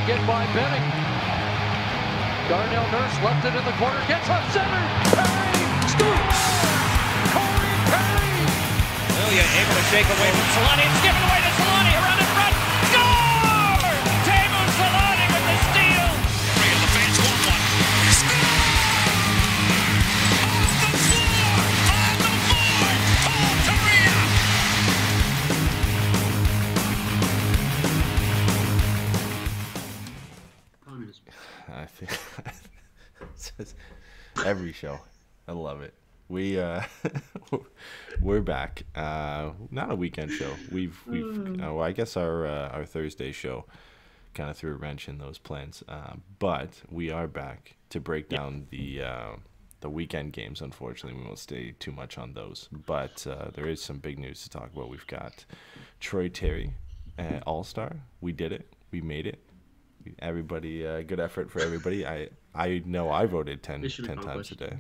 again by Benning. Darnell Nurse left it in the corner, gets up center. Perry scores! Corey Perry! William able to shake away from Solani. It's given away to Solani. Around in front. Score! Teemu Solani with the steal. And the fans want one. Score! On the board! Paul Kariya! I feel every show. I love it. We're back. Not a weekend show. Well, I guess our Thursday show kind of threw a wrench in those plans. But we are back to break down the weekend games. Unfortunately, we won't stay too much on those. But there is some big news to talk about. We've got Troy Terry, All-Star. We did it. We made it. Everybody, good effort for everybody. I know I voted 10 times a day.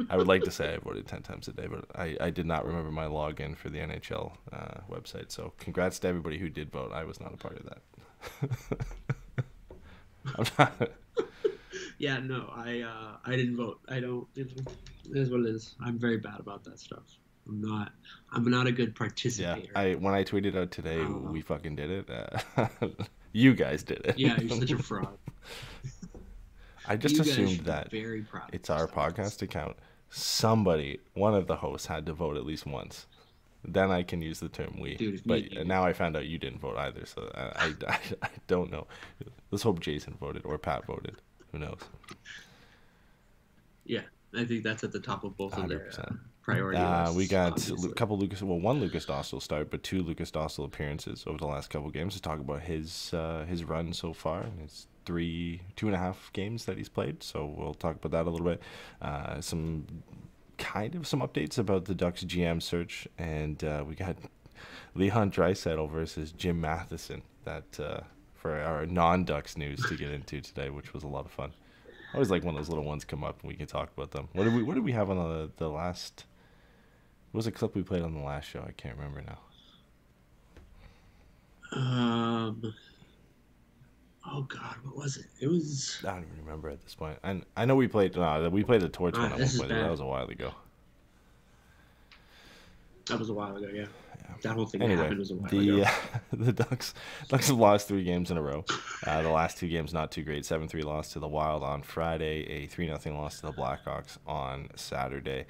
I would like to say I voted 10 times a day, but I did not remember my login for the NHL website. So congrats to everybody who did vote. I was not a part of that. I'm not. Yeah, no, I didn't vote. I don't. It is what it is. I'm very bad about that stuff. I'm not a good participator. Yeah, when I tweeted out today, we fucking did it. You guys did it. Yeah, you're such a fraud. I just assumed that very proud it's our podcast account. Somebody, one of the hosts, had to vote at least once. Then I can use the term we. Dude, but now I found out you didn't vote either, so I don't know. Let's hope Jason voted or Pat voted. Who knows? Yeah, I think that's at the top of both 100%. Of their priority lists. We got a couple one Lukas Dostal start, but 2 Lukas Dostal appearances over the last couple games to talk about his run so far, his 2.5 games that he's played. So we'll talk about that a little bit. Some updates about the Ducks GM search, and we got Leon Draisaitl versus Jim Matheson. That for our non-Ducks news to get into today, which was a lot of fun. I always like when those little ones come up and we can talk about them. What did we have on the last? What was a clip we played on the last show? I can't remember now. Oh God, what was it? It was. I don't even remember at this point. I know we played. We played the Torch one. That was a while ago. That was a while ago. Yeah. That whole thing happened was a while ago. The Ducks have lost 3 games in a row. The last 2 games not too great. 7-3 loss to the Wild on Friday. A 3-0 loss to the Blackhawks on Saturday.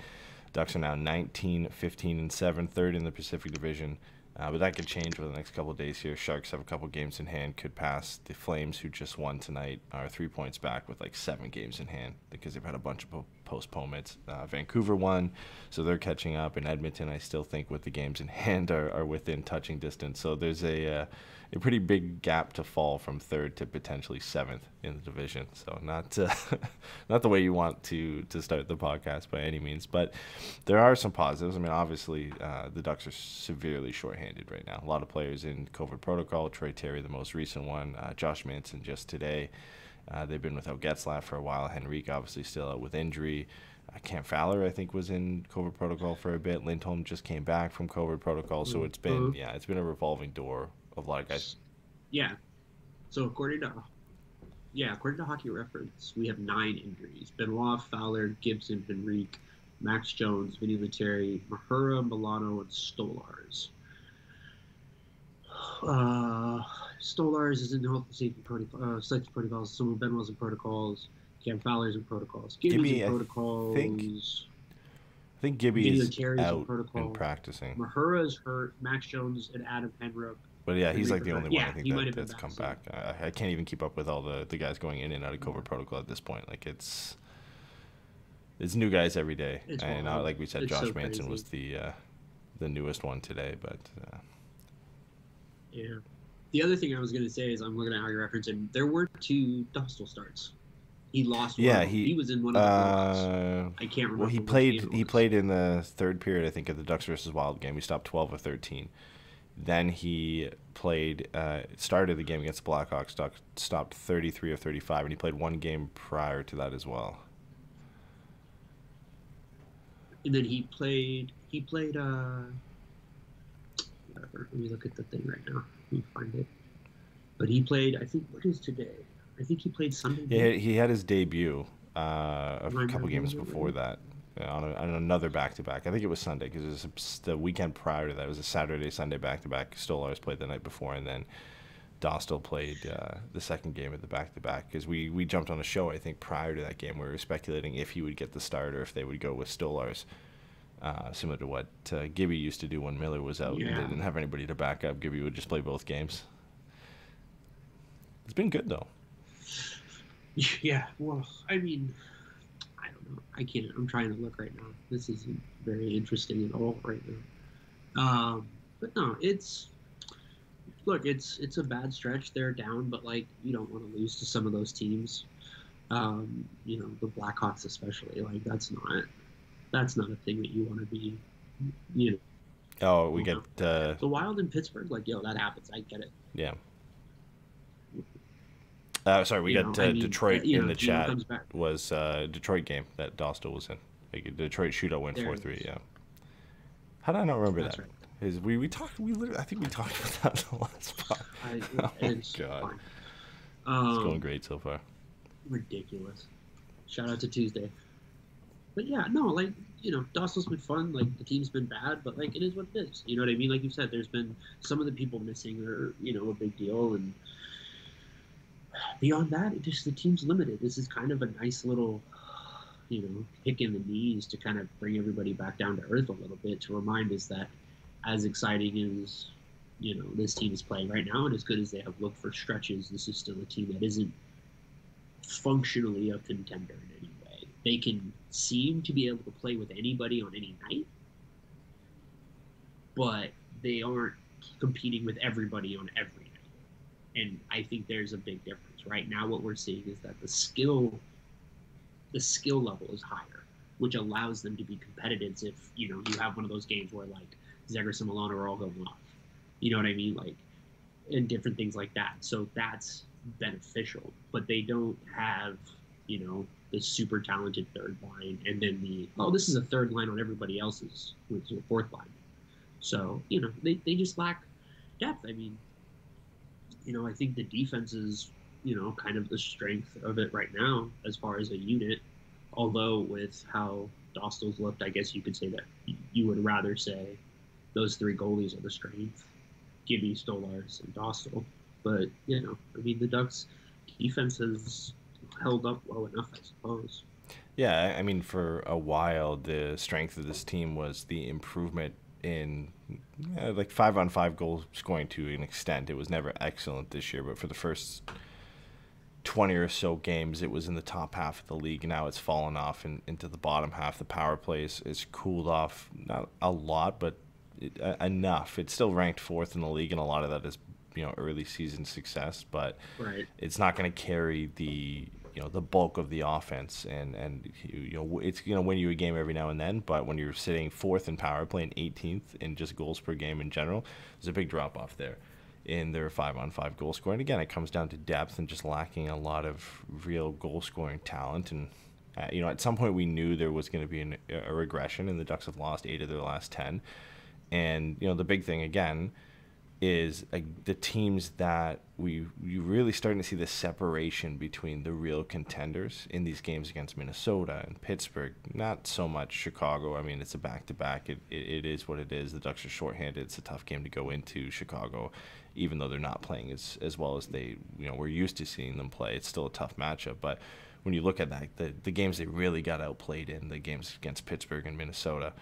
Ducks are now 19-15-7, third in the Pacific Division. But that could change over the next couple of days here. Sharks have a couple games in hand, could pass the Flames, who just won tonight, are 3 points back with like 7 games in hand because they've had a bunch of postponements. Vancouver won, so they're catching up. And Edmonton, I still think with the games in hand, are within touching distance. So there's a pretty big gap to fall from 3rd to potentially 7th in the division. So not the way you want to start the podcast by any means. But there are some positives. I mean, obviously, the Ducks are severely shorthanded right now. A lot of players in COVID protocol. Troy Terry, the most recent one. Josh Manson just today. They've been without Getzlaff for a while. Henrique obviously still out with injury. Cam Fowler, I think, was in COVID protocol for a bit. Lindholm just came back from COVID protocol. So it's been a revolving door of a lot of guys. Yeah. So according to Hockey Reference, we have 9 injuries: Benoit, Fowler, Gibson, Henrique, Max Jones, Vinny Lettieri, Mahura, Milano, and Stolars. Stolars is in health and safety protocols. Some of Benoit's in protocols. Cam Fowler's in protocols. Gibby's in protocols. I think Gibby is out and practicing. Mahura's hurt. Max Jones and Adam Henrik. But yeah, he's like the only one I think that's come back. I can't even keep up with all the guys going in and out of COVID protocol at this point. Like it's new guys every day. And like we said, Josh Manson was the newest one today. But yeah, the other thing I was going to say is I'm looking at Hockey Reference, and there were 2 Dostal starts. He lost one. Yeah, he was in one of the blocks. I can't remember. Well, he played in the 3rd period, I think, of the Ducks versus Wild game. He stopped 12 of 13. Then he started the game against the Blackhawks, stopped 33 of 35, and he played 1 game prior to that as well. And then he played whatever. Let me look at the thing right now. Let me find it. But he played, I think, what is today? I think he played Sunday. Yeah, he had his debut a couple games before that on another back-to-back. I think it was Sunday because it was the weekend prior to that. It was a Saturday-Sunday back-to-back. Stolarz played the night before, and then Dostal played the second game of the back-to-back because we jumped on a show, I think, prior to that game. We were speculating if he would get the start or if they would go with Stolarz, similar to what Gibby used to do when Miller was out and they didn't have anybody to back up. Gibby would just play both games. It's been good, though. Yeah, well, I mean, I don't know. I can't. I'm trying to look right now. This isn't very interesting at all right now. But no, it's a bad stretch. They're down, but like you don't want to lose to some of those teams. You know, the Blackhawks especially. Like that's not a thing that you want to be. You know. Oh, we get the Wild in Pittsburgh. Like, yo, that happens. I get it. Yeah. Sorry, we got Detroit in the chat. Was Detroit game that Dostal was in? Like a Detroit shootout win 4-3. Yeah. How did I not remember that? Right. We talked. I think we talked about that in the last spot. Oh God. It's going great so far. Ridiculous. Shout out to Tuesday. But yeah, no, like you know, Dostal's been fun. Like the team's been bad, but like it is what it is. You know what I mean? Like you said, there's been some of the people missing are a big deal and. Beyond that, the team's limited. This is kind of a nice little, kick in the knees to kind of bring everybody back down to earth a little bit to remind us that as exciting as, this team is playing right now and as good as they have looked for stretches, this is still a team that isn't functionally a contender in any way. They can seem to be able to play with anybody on any night, but they aren't competing with everybody on every night. And I think there's a big difference. Right now what we're seeing is that the skill level is higher, which allows them to be competitive if, you have one of those games where, like, Zegras and Milano are all going off. You know what I mean? Like, and different things like that. So that's beneficial. But they don't have, the super talented third line and then this is a third line on everybody else's, which is a fourth line. So, they just lack depth. I mean, I think the defense is, kind of the strength of it right now as far as a unit. Although with how Dostal's looked, I guess you could say that you would rather say those three goalies are the strength. Gibby, Stolarz, and Dostal. But, the Ducks' defense has held up well enough, I suppose. Yeah, I mean, for a while, the strength of this team was the improvement in like 5-on-5 goal scoring to an extent. It was never excellent this year, but for the first 20 or so games, it was in the top half of the league. Now it's fallen off into the bottom half. The power play is cooled off, not a lot, but enough. It's still ranked fourth in the league, and a lot of that is early season success, but it's not going to carry the the bulk of the offense, and it's win you a game every now and then, but when you're sitting fourth in power play and 18th in just goals per game in general, there's a big drop off there in their 5-on-5 goal scoring. Again, it comes down to depth and just lacking a lot of real goal scoring talent. And at some point we knew there was going to be a regression, and the Ducks have lost 8 of their last 10. And the big thing again is the teams that you really starting to see the separation between the real contenders in these games against Minnesota and Pittsburgh. Not so much Chicago. I mean, it's a back-to-back. It is what it is. The Ducks are shorthanded. It's a tough game to go into Chicago, even though they're not playing as well as they we're used to seeing them play. It's still a tough matchup. But when you look at that, the games they really got outplayed in, the games against Pittsburgh and Minnesota,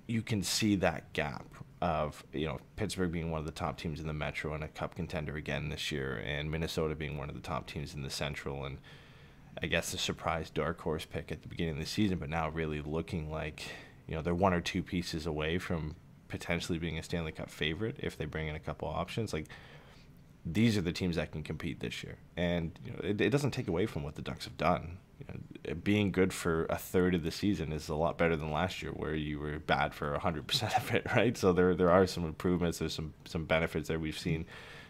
you can see that gap of Pittsburgh being one of the top teams in the Metro and a cup contender again this year, and Minnesota being one of the top teams in the Central, and I guess the surprise dark horse pick at the beginning of the season, but now really looking like they're one or two pieces away from potentially being a Stanley Cup favorite if they bring in a couple options. Like, these are the teams that can compete this year, and it doesn't take away from what the Ducks have done. Being good for a third of the season is a lot better than last year, where you were bad for 100% of it, right? So there are some improvements. There's some benefits there. We've seen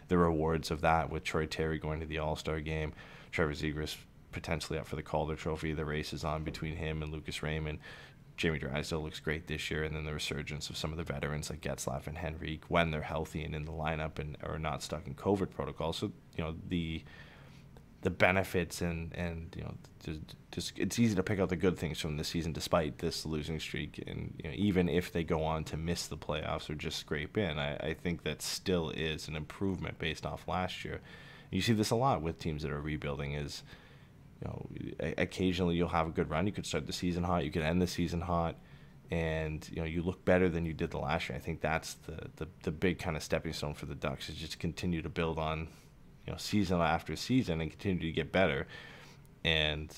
the rewards of that with Troy Terry going to the All-Star game, Trevor Zegras potentially up for the Calder Trophy. The race is on between him and Lucas Raymond. Jamie Drysdale looks great this year, and then the resurgence of some of the veterans like Getzlaf and Henrique when they're healthy and in the lineup and are not stuck in COVID protocol. So the benefits and just it's easy to pick out the good things from the season despite this losing streak, and even if they go on to miss the playoffs or just scrape in, I think that still is an improvement based off last year. You see this a lot with teams that are rebuilding. Is occasionally you'll have a good run. You could start the season hot, you could end the season hot, and you look better than you did the last year. I think that's the big kind of stepping stone for the Ducks, is just continue to build on season after season and continue to get better. And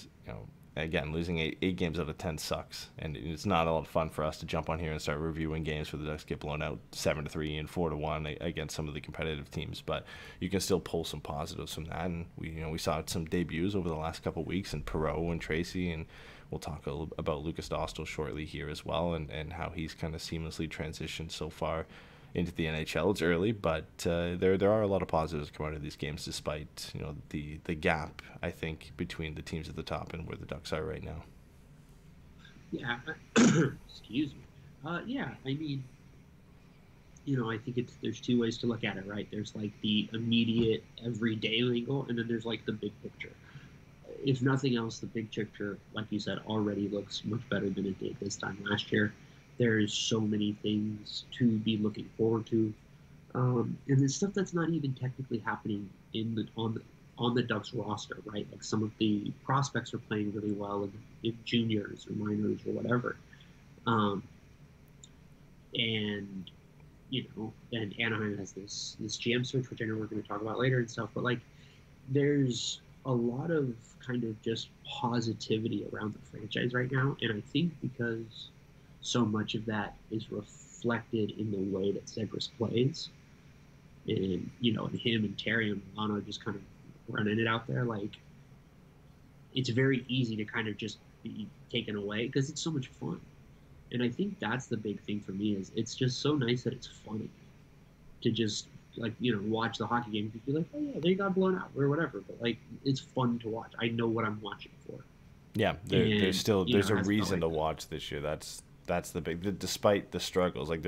again, losing eight games out of 10 sucks, and it's not a lot of fun for us to jump on here and start reviewing games where the Ducks get blown out 7-3 and 4-1 against some of the competitive teams. But you can still pull some positives from that, and we saw some debuts over the last couple of weeks in Perreault and Tracy, and we'll talk a little about Lukas Dostal shortly here as well, and how he's kind of seamlessly transitioned so far into the NHL. It's early, but there are a lot of positives come out of these games, despite the gap, I think, between the teams at the top and where the Ducks are right now. Yeah, excuse me. Yeah, I mean, I think there's two ways to look at it, right? There's like the immediate everyday angle, and then there's like the big picture. If nothing else, the big picture, like you said, already looks much better than it did this time last year. There's so many things to be looking forward to, and there's stuff that's not even technically happening on the Ducks roster, right? Like some of the prospects are playing really well in juniors or minors or whatever, and and Anaheim has this GM search, which I know we're going to talk about later and stuff. But like, there's a lot of kind of just positivity around the franchise right now, and I think because so much of that is reflected in the way that Zegras plays, and and him and Terry and Milano just kind of running it out there. Like, it's very easy to kind of just be taken away because it's so much fun, and I think that's the big thing for me. Is it's just so nice that it's funny to just watch the hockey game and be like, oh yeah, they got blown out or whatever, but like, it's fun to watch. I know what I'm watching for. Yeah, there's a reason to watch this year. That's the big, despite the struggles. Like,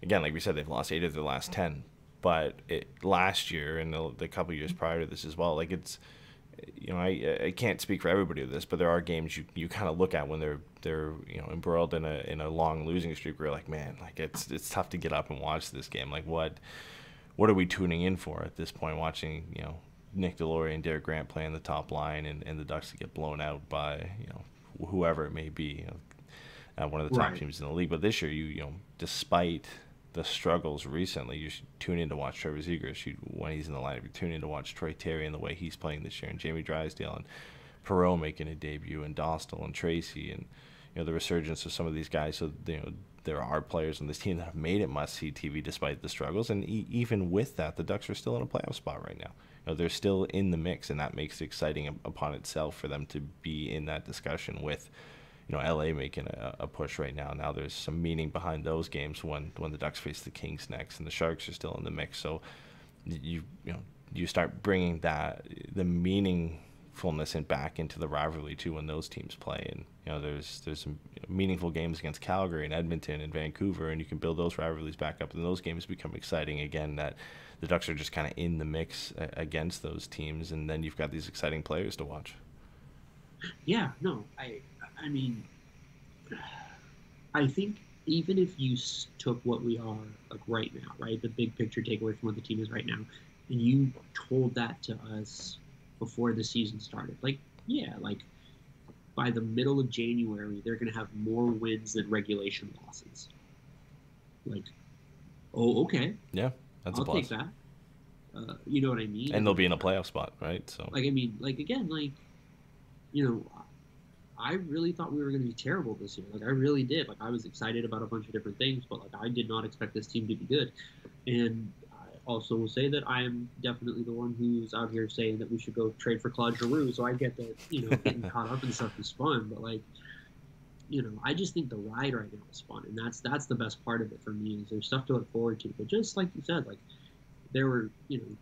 again, like we said, they've lost 8 of their last 10. But last year and the couple of years prior to this as well, like, it's, I can't speak for everybody with this, but there are games you kind of look at when they're embroiled in a long losing streak where you're like, man, like, it's tough to get up and watch this game. Like, what are we tuning in for at this point? Watching Nick Deslauriers and Derek Grant playing the top line, and the Ducks to get blown out by whoever it may be. One of the top teams in the league. But this year, despite the struggles recently, you should tune in to watch Trevor Zegras when he's in the lineup. You tune in to watch Troy Terry and the way he's playing this year, and Jamie Drysdale and Perreault making a debut, and Dostal and Tracy, and the resurgence of some of these guys. So there are players on this team that have made it must-see TV despite the struggles, and even with that, the Ducks are still in a playoff spot right now. They're still in the mix, and that makes it exciting upon itself for them to be in that discussion with LA making a push right now. Now there's some meaning behind those games when the Ducks face the Kings next, and the Sharks are still in the mix. So you start bringing the meaningfulness back into the rivalry too when those teams play. And there's some meaningful games against Calgary and Edmonton and Vancouver, and you can build those rivalries back up, and those games become exciting again. That the Ducks are just kind of in the mix against those teams, and then you've got these exciting players to watch. Yeah, no, I mean, I think even if you took what we are like right now, right, the big picture takeaway from what the team is right now, and you told that to us before the season started, like, yeah, like by the middle of January, they're going to have more wins than regulation losses. Like, oh, okay. Yeah, that's I'll a plus. take that. You know what I mean? And they'll be in a playoff spot, right? So, like, I mean, like, again, like, I really thought we were going to be terrible this year. Like, I really did. Like, I was excited about a bunch of different things, but like, I did not expect this team to be good. And I also will say that I am definitely the one who's out here saying that we should go trade for Claude Giroux. So I get that, getting caught up in stuff is fun, but like, I just think the ride right now is fun, and that's the best part of it for me. Is there's stuff to look forward to. But just like you said, like, there were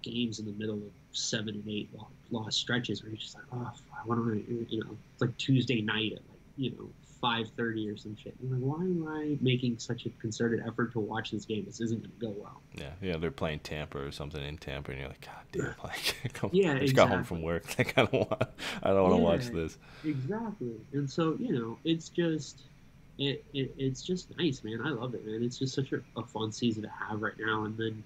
games in the middle of 7 and 8 lost stretches where you're just like, oh, I want to, it's like Tuesday night at like 5:30 or some shit. I'm like, why am I making such a concerted effort to watch this game? This isn't going to go well. Yeah, they're playing Tampa or something in Tampa, and you're like, God damn, like, yeah, I just got home from work. Like, I don't want to watch this. Exactly. And so, it's just it's just nice, man. I love it, man. It's just such a fun season to have right now. And then,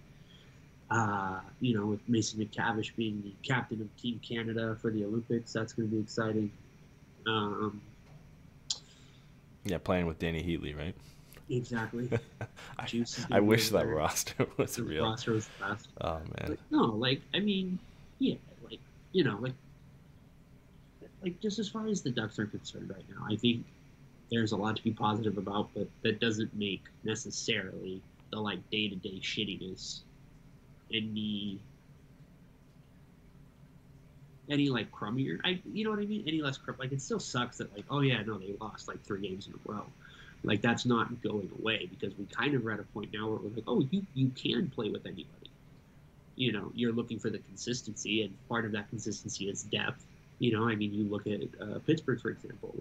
with Mason McTavish being the captain of Team Canada for the Olympics, that's going to be exciting. Yeah, playing with Danny Heatley, right? Exactly. I wish that roster was real. Roster was the best. Oh man. Just as far as the Ducks are concerned right now, I think there's a lot to be positive about, but that doesn't make necessarily the day-to-day shittiness any crummier. You know what I mean? Any less crumb. It still sucks that they lost 3 games in a row. That's not going away, because we kind of are at a point now where we're like, oh, you can play with anybody. You're looking for the consistency, and part of that consistency is depth. You look at Pittsburgh, for example.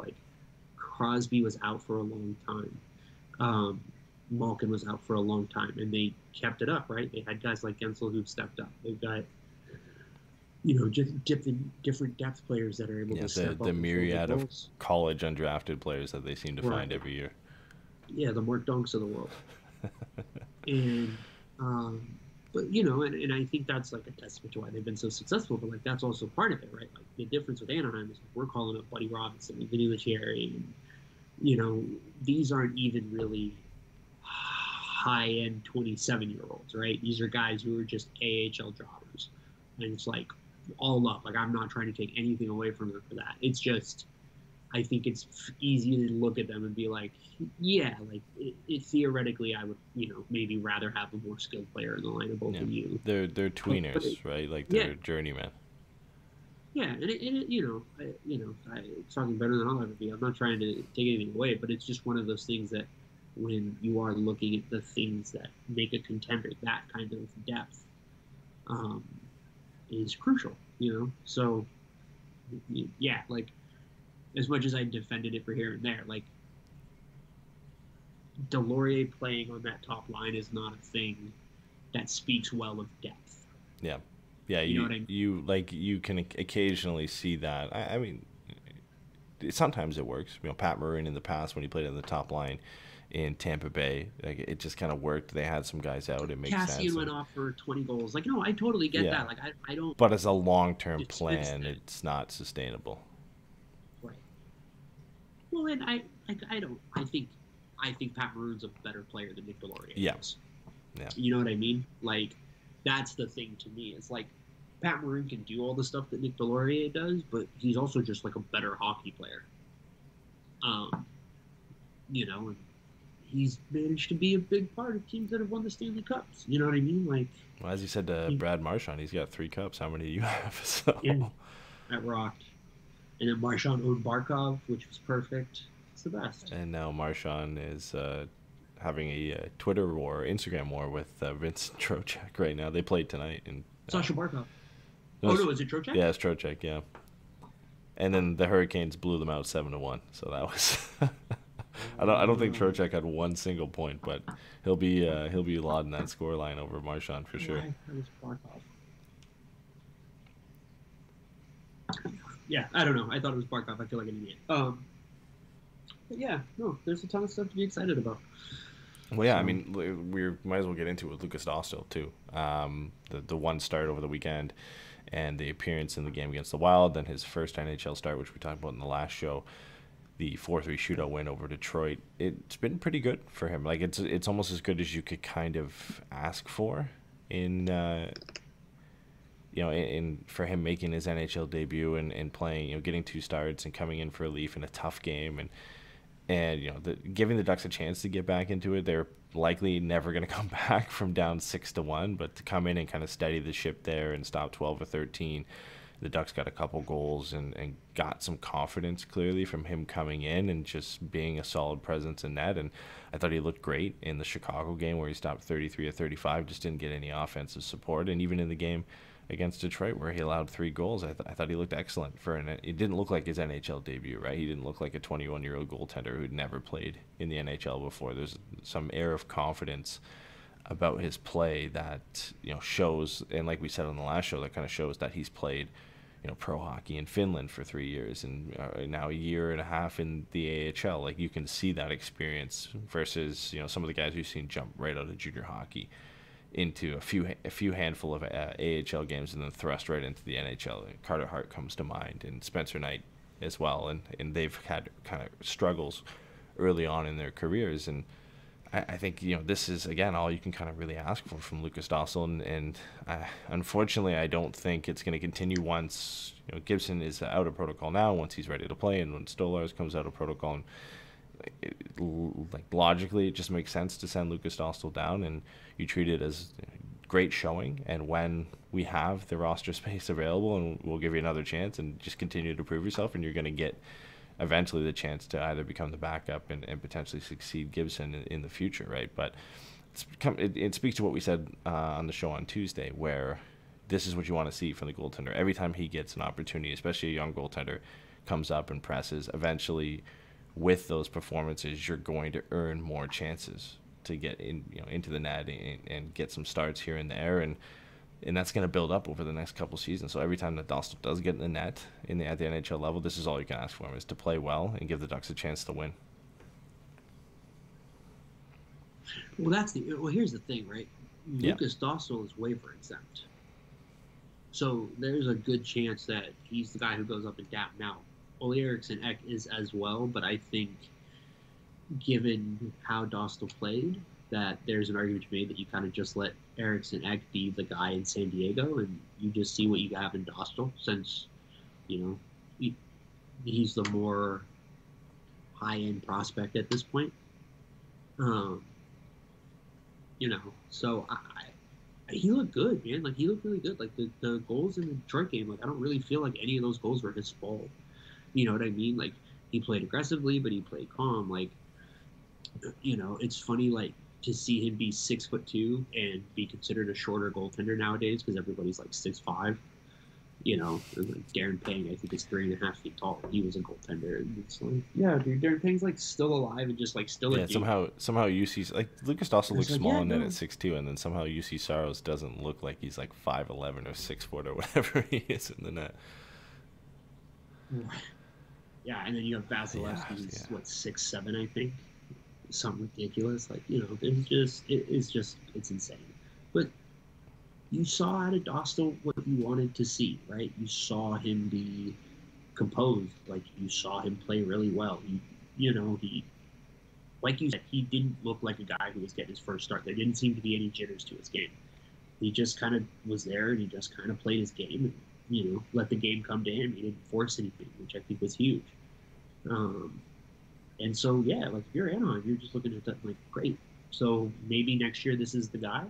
Crosby was out for a long time. Malkin was out for a long time, and they kept it up, right? They had guys like Gensel who've stepped up. They've got just different depth players that are able to step up. The myriad of college undrafted players that they seem to find every year. Yeah, the Mark Dunks of the world. And, and I think that's a testament to why they've been so successful. But that's also part of it, right? The difference with Anaheim is we're calling up Buddy Robinson and Vinny Lettieri, and these aren't even really high-end 27-year-olds, right? These are guys who are just AHL jobbers, and it's all love. I'm not trying to take anything away from them for that. It's just, I think it's easy to look at them and be like, yeah, theoretically, I would, maybe rather have a more skilled player in the lineup over you. They're tweeners, right? They're journeymen. Yeah, and it's talking better than I'll ever be. I'm not trying to take anything away, but it's just one of those things that when you are looking at the things that make a contender, that kind of depth is crucial, So, yeah, as much as I defended it for here and there, Delorier playing on that top line is not a thing that speaks well of depth. Yeah. Yeah, you know what I mean? You can occasionally see that. I mean, sometimes it works. Pat Maroon in the past when he played on the top line in Tampa Bay, it just kind of worked. They had some guys out. It makes sense. Cassian went off for 20 goals. No, I totally get that. I don't. But as a long-term plan, it's not sustainable. Right. Well, and I don't. I think Pat Maroon's a better player than Nick Delorier is. Yeah. You know what I mean? That's the thing to me. It's Pat Maroon can do all the stuff that Nick Delorier does, but he's also just a better hockey player. And he's managed to be a big part of teams that have won the Stanley Cups. You know what I mean? Well, as you said to Brad Marchand, he's got 3 cups. How many do you have? So. Yeah, that rocked. And then Marchand owned Barkov, which was perfect. It's the best. And now Marchand is having a Twitter war, Instagram war with Vincent Trocheck right now. They played tonight. And Sasha Barkov. Is it Trocheck? Yeah, it's Trocheck, yeah. And then the Hurricanes blew them out 7-1. So that was... I don't think Trocheck had one single point, but he'll be lauding that scoreline over Marchand for sure. Yeah, I don't know. I thought it was Barkov. I feel like an idiot. But yeah, no, there's a ton of stuff to be excited about. Well, yeah, I mean, we might as well get into it with Lukas Dostal too. The one start over the weekend, and the appearance in the game against the Wild, then his first NHL start, which we talked about in the last show. The 4-3 shootout win over Detroit. It's been pretty good for him. It's almost as good as you could kind of ask for in for him making his NHL debut and playing, getting 2 starts and coming in for relief in a tough game and giving the Ducks a chance to get back into it. They're likely never going to come back from down 6-1, but to come in and kind of steady the ship there and stop 12 or 13. The Ducks got a couple goals and got some confidence clearly from him coming in and just being a solid presence in net. And I thought he looked great in the Chicago game where he stopped 33 of 35, just didn't get any offensive support. And even in the game against Detroit, where he allowed 3 goals. I thought he looked excellent for it didn't look like his NHL debut, right? He didn't look like a 21-year-old goaltender who'd never played in the NHL before. There's some air of confidence about his play that, shows, and like we said on the last show, that kind of shows that he's played, pro hockey in Finland for 3 years and now a year and a half in the AHL. Like, you can see that experience versus, some of the guys we've seen jump right out of junior hockey into a few handful of AHL games and then thrust right into the NHL. Carter Hart comes to mind, and Spencer Knight as well, and they've had kind of struggles early on in their careers. And I think this is, again, all you can kind of really ask for from Lukas Dostal, and unfortunately I don't think it's going to continue once Gibson is out of protocol now, once he's ready to play, and when Stolarz comes out of protocol. Logically, it just makes sense to send Lukas Dostal down, and you treat it as great showing, and when we have the roster space available, and we'll give you another chance, and just continue to prove yourself, and you're going to get eventually the chance to either become the backup and potentially succeed Gibson in the future, right? But it speaks to what we said on the show on Tuesday, where this is what you want to see from the goaltender. Every time he gets an opportunity, especially a young goaltender, comes up and presses, eventually with those performances, you're going to earn more chances to get into the net and get some starts here and there, and that's going to build up over the next couple seasons. So every time that Dostal does get in the net at the NHL level, this is all you can ask for him, is to play well and give the Ducks a chance to win. Well, here's the thing, right? Yeah. Lukas Dostal is waiver exempt, so there's a good chance that he's the guy who goes up and down. Now, Ole Eriksson Ek is as well, but I think given how Dostal played, that there's an argument to be made that you kind of just let Eriksson Ek be the guy in San Diego, and you just see what you have in Dostal, since he's the more high-end prospect at this point. So he looked good, man. Like, he looked really good. Like, the goals in the Detroit game, like, I don't really feel like any of those goals were his fault. You know what I mean? Like, he played aggressively, but he played calm. Like, it's funny, like, to see him be 6'2" and be considered a shorter goaltender nowadays, because everybody's like 6'5". Like Darren Pang, I think, is 3.5 feet tall. He was a goaltender. And it's like, yeah, dude, Darren Pang's like still alive and just like still a dude. Somehow UC, like, Lukas Dostal looks small in net at 6'2", and then somehow UC Saros doesn't look like he's like 5'11" or 6'4" or whatever he is in the net. Yeah, and then you have Vasilevsky, who's 6'7", I think, something ridiculous. Like, it's insane. But you saw out of Dostal what you wanted to see, right? You saw him be composed, like, you saw him play really well. He, like you said, he didn't look like a guy who was getting his first start. There didn't seem to be any jitters to his game. He just kind of was there, and he just kind of played his game, and let the game come to him. He didn't force anything, which I think was huge. And so, yeah, like, if you're Anaheim, you're just looking at that, like, great. So maybe next year this is the guy,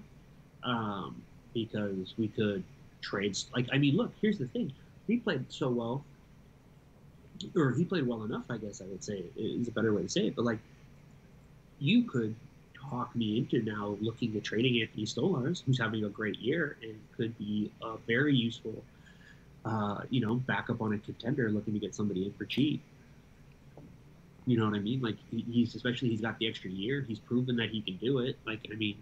because we could trade. Like, I mean, look, here's the thing. He played so well, or he played well enough, I guess I would say, is a better way to say it. But, like, you could talk me into now looking at trading Anthony Stolarz, who's having a great year and could be a very useful backup on a contender looking to get somebody in for cheap. You know what I mean? Like, he's got the extra year. He's proven that he can do it. Like, I mean,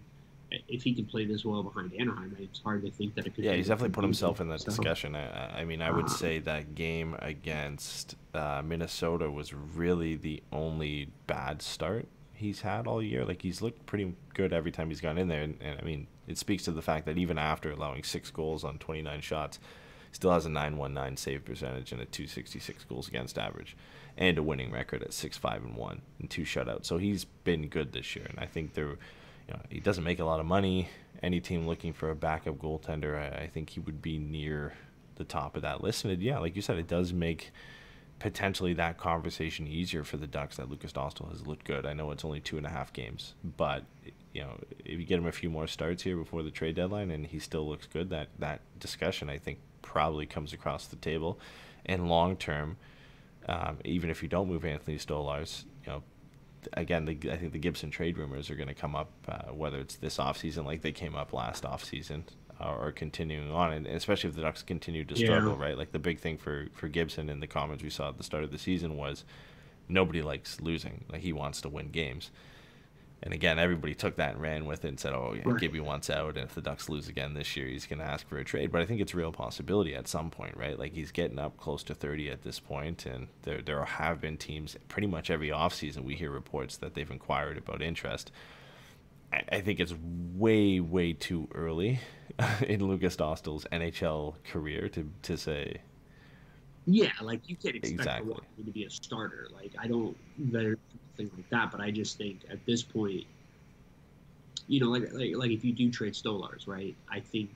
if he can play this well behind Anaheim, it's hard to think that it could. Yeah, he's definitely put himself in that discussion. I mean, I would say that game against Minnesota was really the only bad start he's had all year. Like, he's looked pretty good every time he's gone in there. And I mean, it speaks to the fact that even after allowing 6 goals on 29 shots, still has a .919 save percentage and a .266 goals against average, and a winning record at 6-5-1 and 2 shutouts. So he's been good this year, and I think he doesn't make a lot of money. Any team looking for a backup goaltender, I think he would be near the top of that list. And like you said, it does make potentially that conversation easier for the Ducks that Lukas Dostal has looked good. I know it's only 2.5 games, but if you get him a few more starts here before the trade deadline and he still looks good, that discussion, I think, probably comes across the table. And long term, even if you don't move Anthony Stolarz, again, I think the Gibson trade rumors are going to come up, whether it's this offseason like they came up last offseason, are continuing on, and especially if the Ducks continue to struggle, right? Like the big thing for Gibson in the comments we saw at the start of the season was nobody likes losing. Like he wants to win games. And again, everybody took that and ran with it and said, oh, yeah, Right. Gibby wants out, and if the Ducks lose again this year, he's going to ask for a trade. But I think it's a real possibility at some point, right? Like he's getting up close to 30 at this point, and there have been teams pretty much every offseason we hear reports that they've inquired about interest. I think it's way, way too early in Lukas Dostal's NHL career to say. Yeah, like you can't expect Exactly. him to be a starter. Like I don't there's nothing like that, but I just think at this point, you know, like if you do trade Stolars, right? I think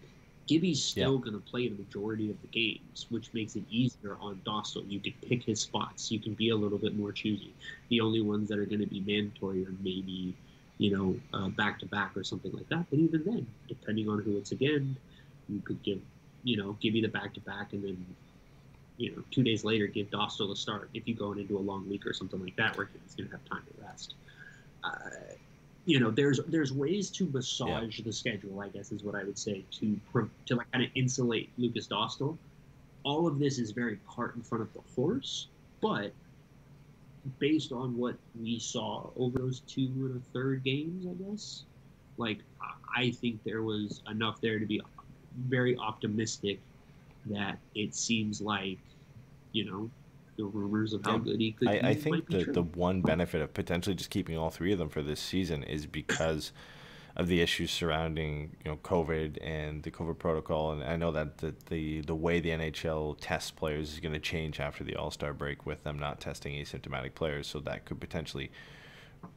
Gibby's still going to play the majority of the games, which makes it easier on Dostal. You can pick his spots. You can be a little bit more choosy. The only ones that are going to be mandatory are maybe, you know, back-to-back or something like that. But even then, depending on who it's again, you could give, you know, Gibby the back-to-back and then, you know, 2 days later, give Dostal a start if you go into a long week or something like that where he's going to have time to rest. You know, there's ways to massage the schedule, I guess is what I would say, to like kind of insulate Lukas Dostal. All of this is very cart in front of the horse, but based on what we saw over those 2 1/3 games, I guess, like I think there was enough there to be very optimistic that it seems like, you know, the rumors of how good he could be. I think might be true. the one benefit of potentially just keeping all 3 of them for this season is because of the issues surrounding, you know, COVID and the COVID protocol. And I know that the way the NHL tests players is going to change after the All-Star break with them not testing asymptomatic players. So that could potentially,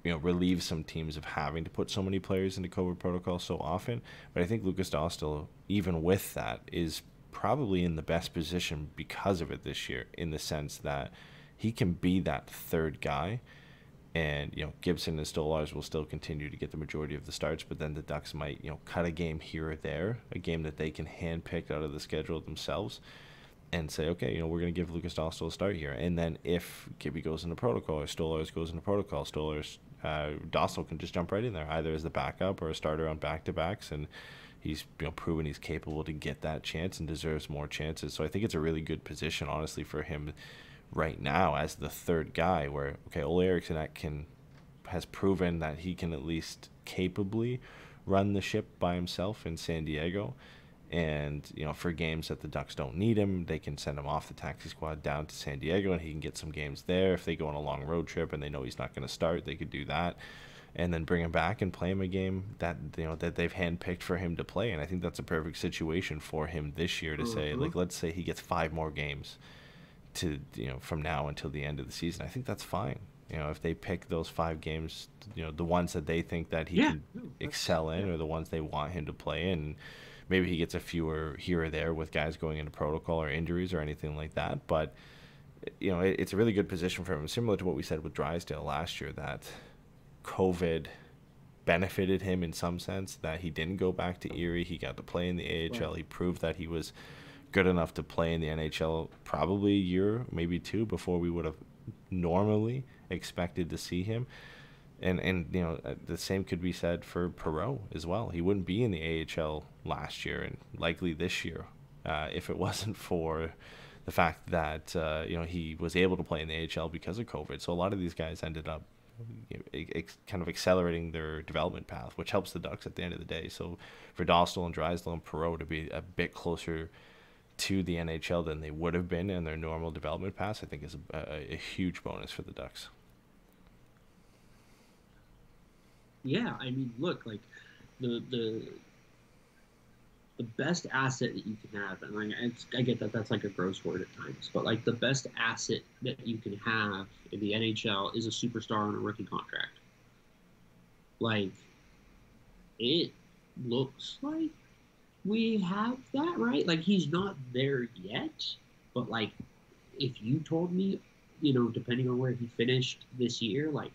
you know, relieve some teams of having to put so many players into COVID protocol so often. But I think Lukas Dostal, even with that, is probably in the best position because of it this year, in the sense that he can be that third guy, and, you know, Gibson and Stolars will still continue to get the majority of the starts, but then the Ducks might, you know, cut a game here or there, a game that they can handpick out of the schedule themselves, and say, okay, you know, we're going to give Lukas Dostal a start here. And then if Gibby goes into protocol or Stolars goes into protocol, Dostal can just jump right in there, either as the backup or a starter on back-to-backs, and he's, you know, proven he's capable to get that chance and deserves more chances. So I think it's a really good position, honestly, for him right now as the third guy, where, okay, Ole Eriksson has proven that he can at least capably run the ship by himself in San Diego. And, you know, for games that the Ducks don't need him, they can send him off the taxi squad down to San Diego, and he can get some games there. If they go on a long road trip and they know he's not going to start, they could do that, and then bring him back and play him a game that, you know, that they've handpicked for him to play. And I think that's a perfect situation for him this year to say, like, let's say he gets 5 more games to, you know, from now until the end of the season. I think that's fine. You know, if they pick those 5 games, you know, the ones that they think that he can excel in, or the ones they want him to play in, maybe he gets a fewer here or there with guys going into protocol or injuries or anything like that. But, you know, it's a really good position for him, similar to what we said with Drysdale last year, that COVID benefited him in some sense, that he didn't go back to Erie. He got to play in the AHL. Right. He proved that he was good enough to play in the NHL probably a year, maybe 2, before we would have normally expected to see him. And you know, the same could be said for Perreault as well. He wouldn't be in the AHL last year, and likely this year, if it wasn't for the fact that you know, he was able to play in the AHL because of COVID. So a lot of these guys ended up, you know, kind of accelerating their development path, which helps the Ducks at the end of the day. So for Dostal and Drysdale and Perreault to be a bit closer to the NHL than they would have been in their normal development path, I think is a huge bonus for the Ducks. Yeah, I mean, look, like the best asset that you can have, and like, I get that that's like a gross word at times, but like the best asset that you can have in the NHL is a superstar on a rookie contract. Like, it looks like we have that, right? Like, he's not there yet, but like, if you told me, you know, depending on where he finished this year, like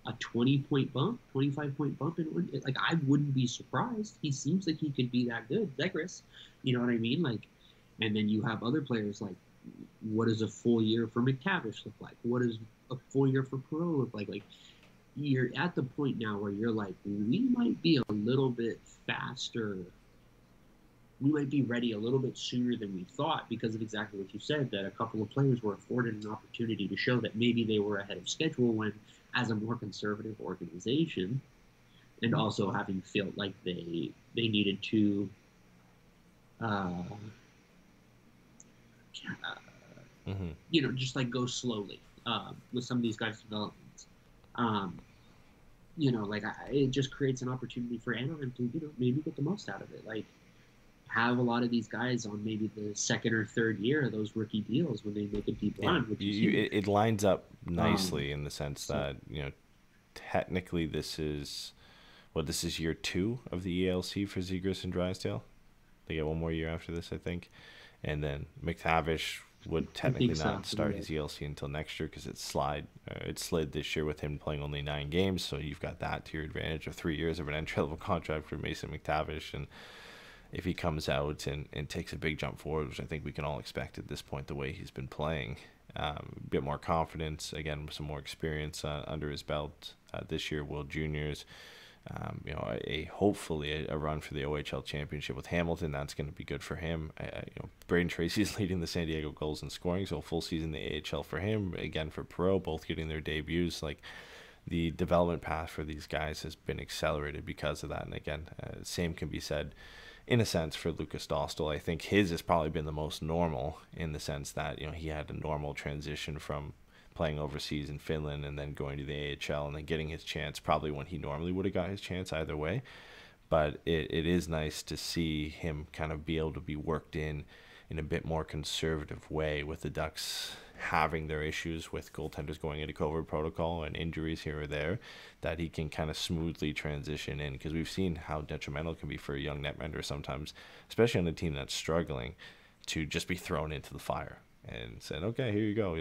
a 20-point bump, 25-point bump, and like, I wouldn't be surprised. He seems like he could be that good. Digress, you know what I mean? Like, and then you have other players like, what does a full year for McTavish look like? What does a full year for Perreault look like? Like, you're at the point now where you're like, we might be a little bit faster we might be ready a little bit sooner than we thought because of exactly what you said, that a couple of players were afforded an opportunity to show that maybe they were ahead of schedule when, as a more conservative organization, and also having felt like they needed to just like go slowly with some of these guys' developments. It just creates an opportunity for Anaheim to, maybe get the most out of it. Like, have a lot of these guys on maybe the second or third year of those rookie deals when they make a deep run. It lines up nicely in the sense that, technically this is year 2 of the ELC for Zegras and Drysdale. They get one more year after this, I think. And then McTavish would technically not start his ELC until next year because it slid this year with him playing only 9 games. So you've got that to your advantage of 3 years of an entry-level contract for Mason McTavish. And if he comes out and takes a big jump forward, which I think we can all expect at this point, the way he's been playing, a bit more confidence, again, some more experience under his belt this year, World Juniors, hopefully a run for the OHL championship with Hamilton. That's going to be good for him. Braden Tracy's leading the San Diego goals and scoring, so a full season in the AHL for him. Again, for Perreault, both getting their debuts. Like, the development path for these guys has been accelerated because of that. And again, same can be said in a sense for Lukas Dostal. I think his has probably been the most normal in the sense that, he had a normal transition from playing overseas in Finland and then going to the AHL and then getting his chance probably when he normally would have got his chance either way. But it is nice to see him kind of be able to be worked in a bit more conservative way, with the Ducks having their issues with goaltenders going into COVID protocol and injuries here or there, that he can kind of smoothly transition in, because we've seen how detrimental it can be for a young netminder sometimes, especially on a team that's struggling, to just be thrown into the fire and said, okay, here you go.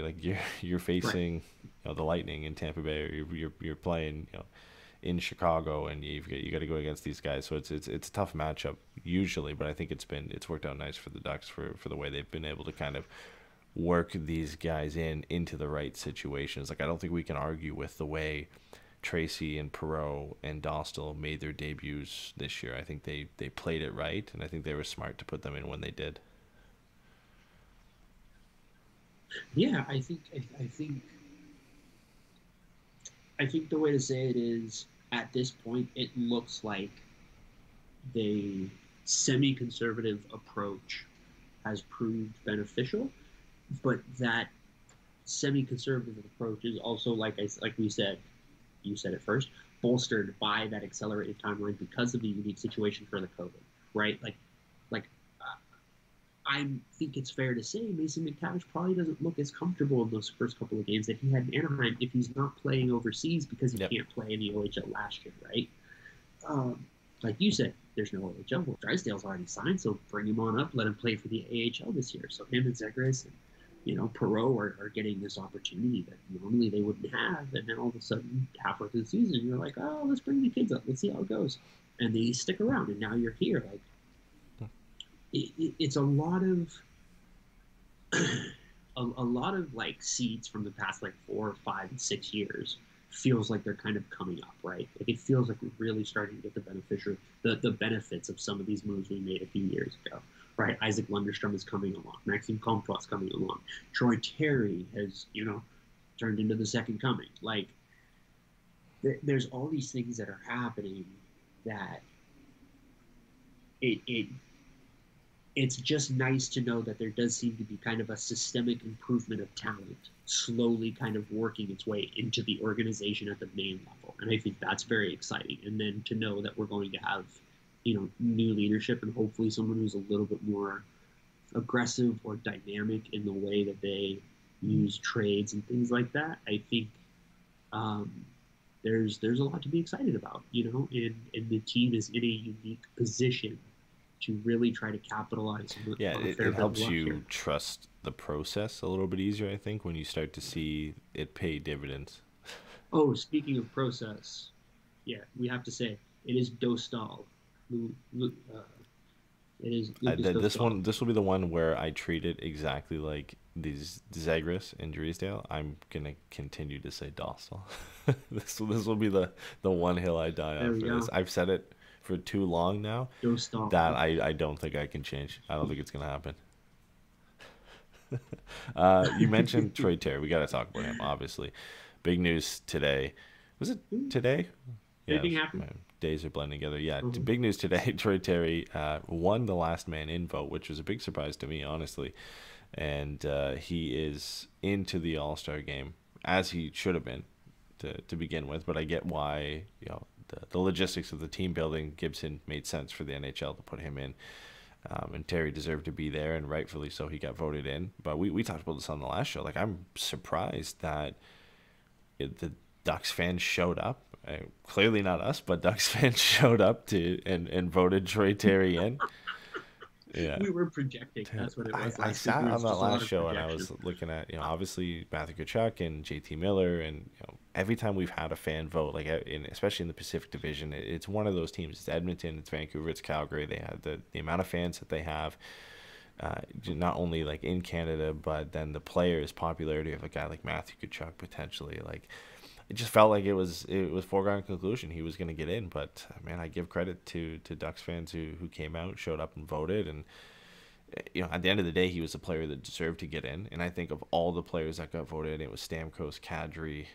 You're facing the Lightning in Tampa Bay, or you're playing in Chicago, and you got to go against these guys. So it's a tough matchup usually, but I think it's worked out nice for the Ducks for the way they've been able to kind of work these guys into the right situations. Like, I don't think we can argue with the way Tracy and Perreault and Dostal made their debuts this year. I think they played it right, and I think they were smart to put them in when they did. Yeah, I think the way to say it is, at this point, it looks like the semi-conservative approach has proved beneficial, but that semi-conservative approach is also, like we said, you said it first, bolstered by that accelerated timeline because of the unique situation for the COVID, right? I think it's fair to say Mason McTavish probably doesn't look as comfortable in those first couple of games that he had in Anaheim if he's not playing overseas because he can't play in the OHL last year, right? Like you said, there's no OHL. Well, Drysdale's already signed, so bring him on up, let him play for the AHL this year. So him and Zegras and Perreault are getting this opportunity that normally they wouldn't have, and then all of a sudden, halfway through the season, you're like, oh, let's bring the kids up, let's see how it goes, and they stick around, and now you're here. Like, it's a lot of a lot of like seeds from the past like 4, 5, and 6 years feels like they're kind of coming up, right? Like, it feels like we're really starting to get the benefits of some of these moves we made a few years ago, right? Isaac Lunderstrom is coming along, Maxime Comtois coming along, Troy Terry has turned into the second coming. Like, there's all these things that are happening that it's just nice to know that there does seem to be kind of a systemic improvement of talent slowly kind of working its way into the organization at the main level. And I think that's very exciting. And then to know that we're going to have, new leadership and hopefully someone who's a little bit more aggressive or dynamic in the way that they use trades and things like that. I think there's a lot to be excited about, and the team is in a unique position to really try to capitalize on it helps you trust the process a little bit easier, I think, when you start to see it pay dividends. Oh, speaking of process, we have to say it is Dostal. It is this one. This will be the one where I treat it exactly like these Zegras and Drysdale. I'm gonna continue to say Dostal. This will be the one hill I die on for this. I've said it for too long now Dostal. that I don't think I can change. I don't think it's going to happen. You mentioned Troy Terry. We got to talk about him, obviously. Big news today. Was it today? Anything Yeah, happened? my days are blending together. Yeah, big news today. Troy Terry won the last man in vote, which was a big surprise to me, honestly. And he is into the All-Star game, as he should have been to begin with. But I get why, the logistics of the team building, Gibson made sense for the NHL to put him in. And Terry deserved to be there, and rightfully so, he got voted in. But we talked about this on the last show. Like, I'm surprised that the Ducks fans showed up. Clearly not us, but Ducks fans showed up and voted Troy Terry in. Yeah. We were projecting. That's what it was. I Last week. sat It was on that just a lot last of show and I was projection. looking at, obviously Matthew Tkachuk and JT Miller, and every time we've had a fan vote, like especially in the Pacific Division, it's one of those teams. It's Edmonton, it's Vancouver, it's Calgary. They have the amount of fans that they have, not only like in Canada, but then the players' popularity of a guy like Matthew Tkachuk potentially. Like, it just felt like it was foregone conclusion he was going to get in. But man, I give credit to Ducks fans who came out, showed up, and voted. And at the end of the day, he was a player that deserved to get in. And I think of all the players that got voted, it was Stamkos, Kadri,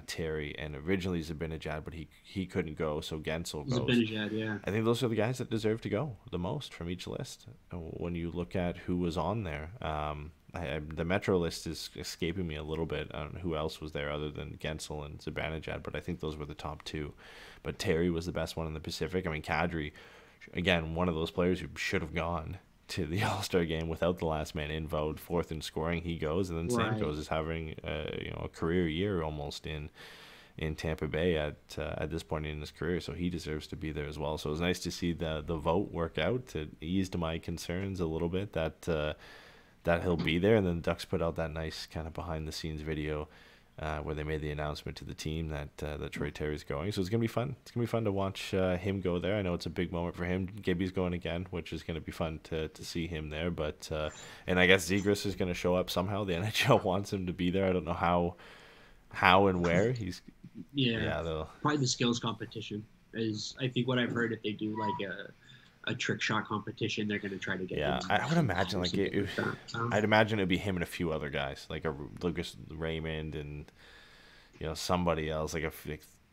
Terry, and originally Zibanejad, but he couldn't go, so Gensel goes. Zibanejad, yeah. I think those are the guys that deserve to go the most from each list. When you look at who was on there, the Metro list is escaping me a little bit. I don't know who else was there other than Gensel and Zibanejad, but I think those were the top two. But Terry was the best one in the Pacific. I mean, Kadri, again, one of those players who should have gone to the All-Star game without the last man in vote, fourth in scoring, he goes, and then Stamkos is having a career year almost in Tampa Bay at this point in his career, so he deserves to be there as well. So it was nice to see the vote work out. It eased my concerns a little bit that he'll be there, and then the Ducks put out that nice kind of behind the scenes video where they made the announcement to the team that Troy Terry's going. So it's gonna be fun. It's gonna be fun to watch him go there. I know it's a big moment for him. Gibby's going again, which is gonna be fun to see him there. But and I guess Zegras is gonna show up somehow. The NHL wants him to be there. I don't know how and where he's. Probably the skills competition is, I think, what I've heard. If they do like a trick shot competition, they're going to try to get. Yeah, I would imagine I'd imagine it'd be him and a few other guys, like a Lucas Raymond and somebody else, like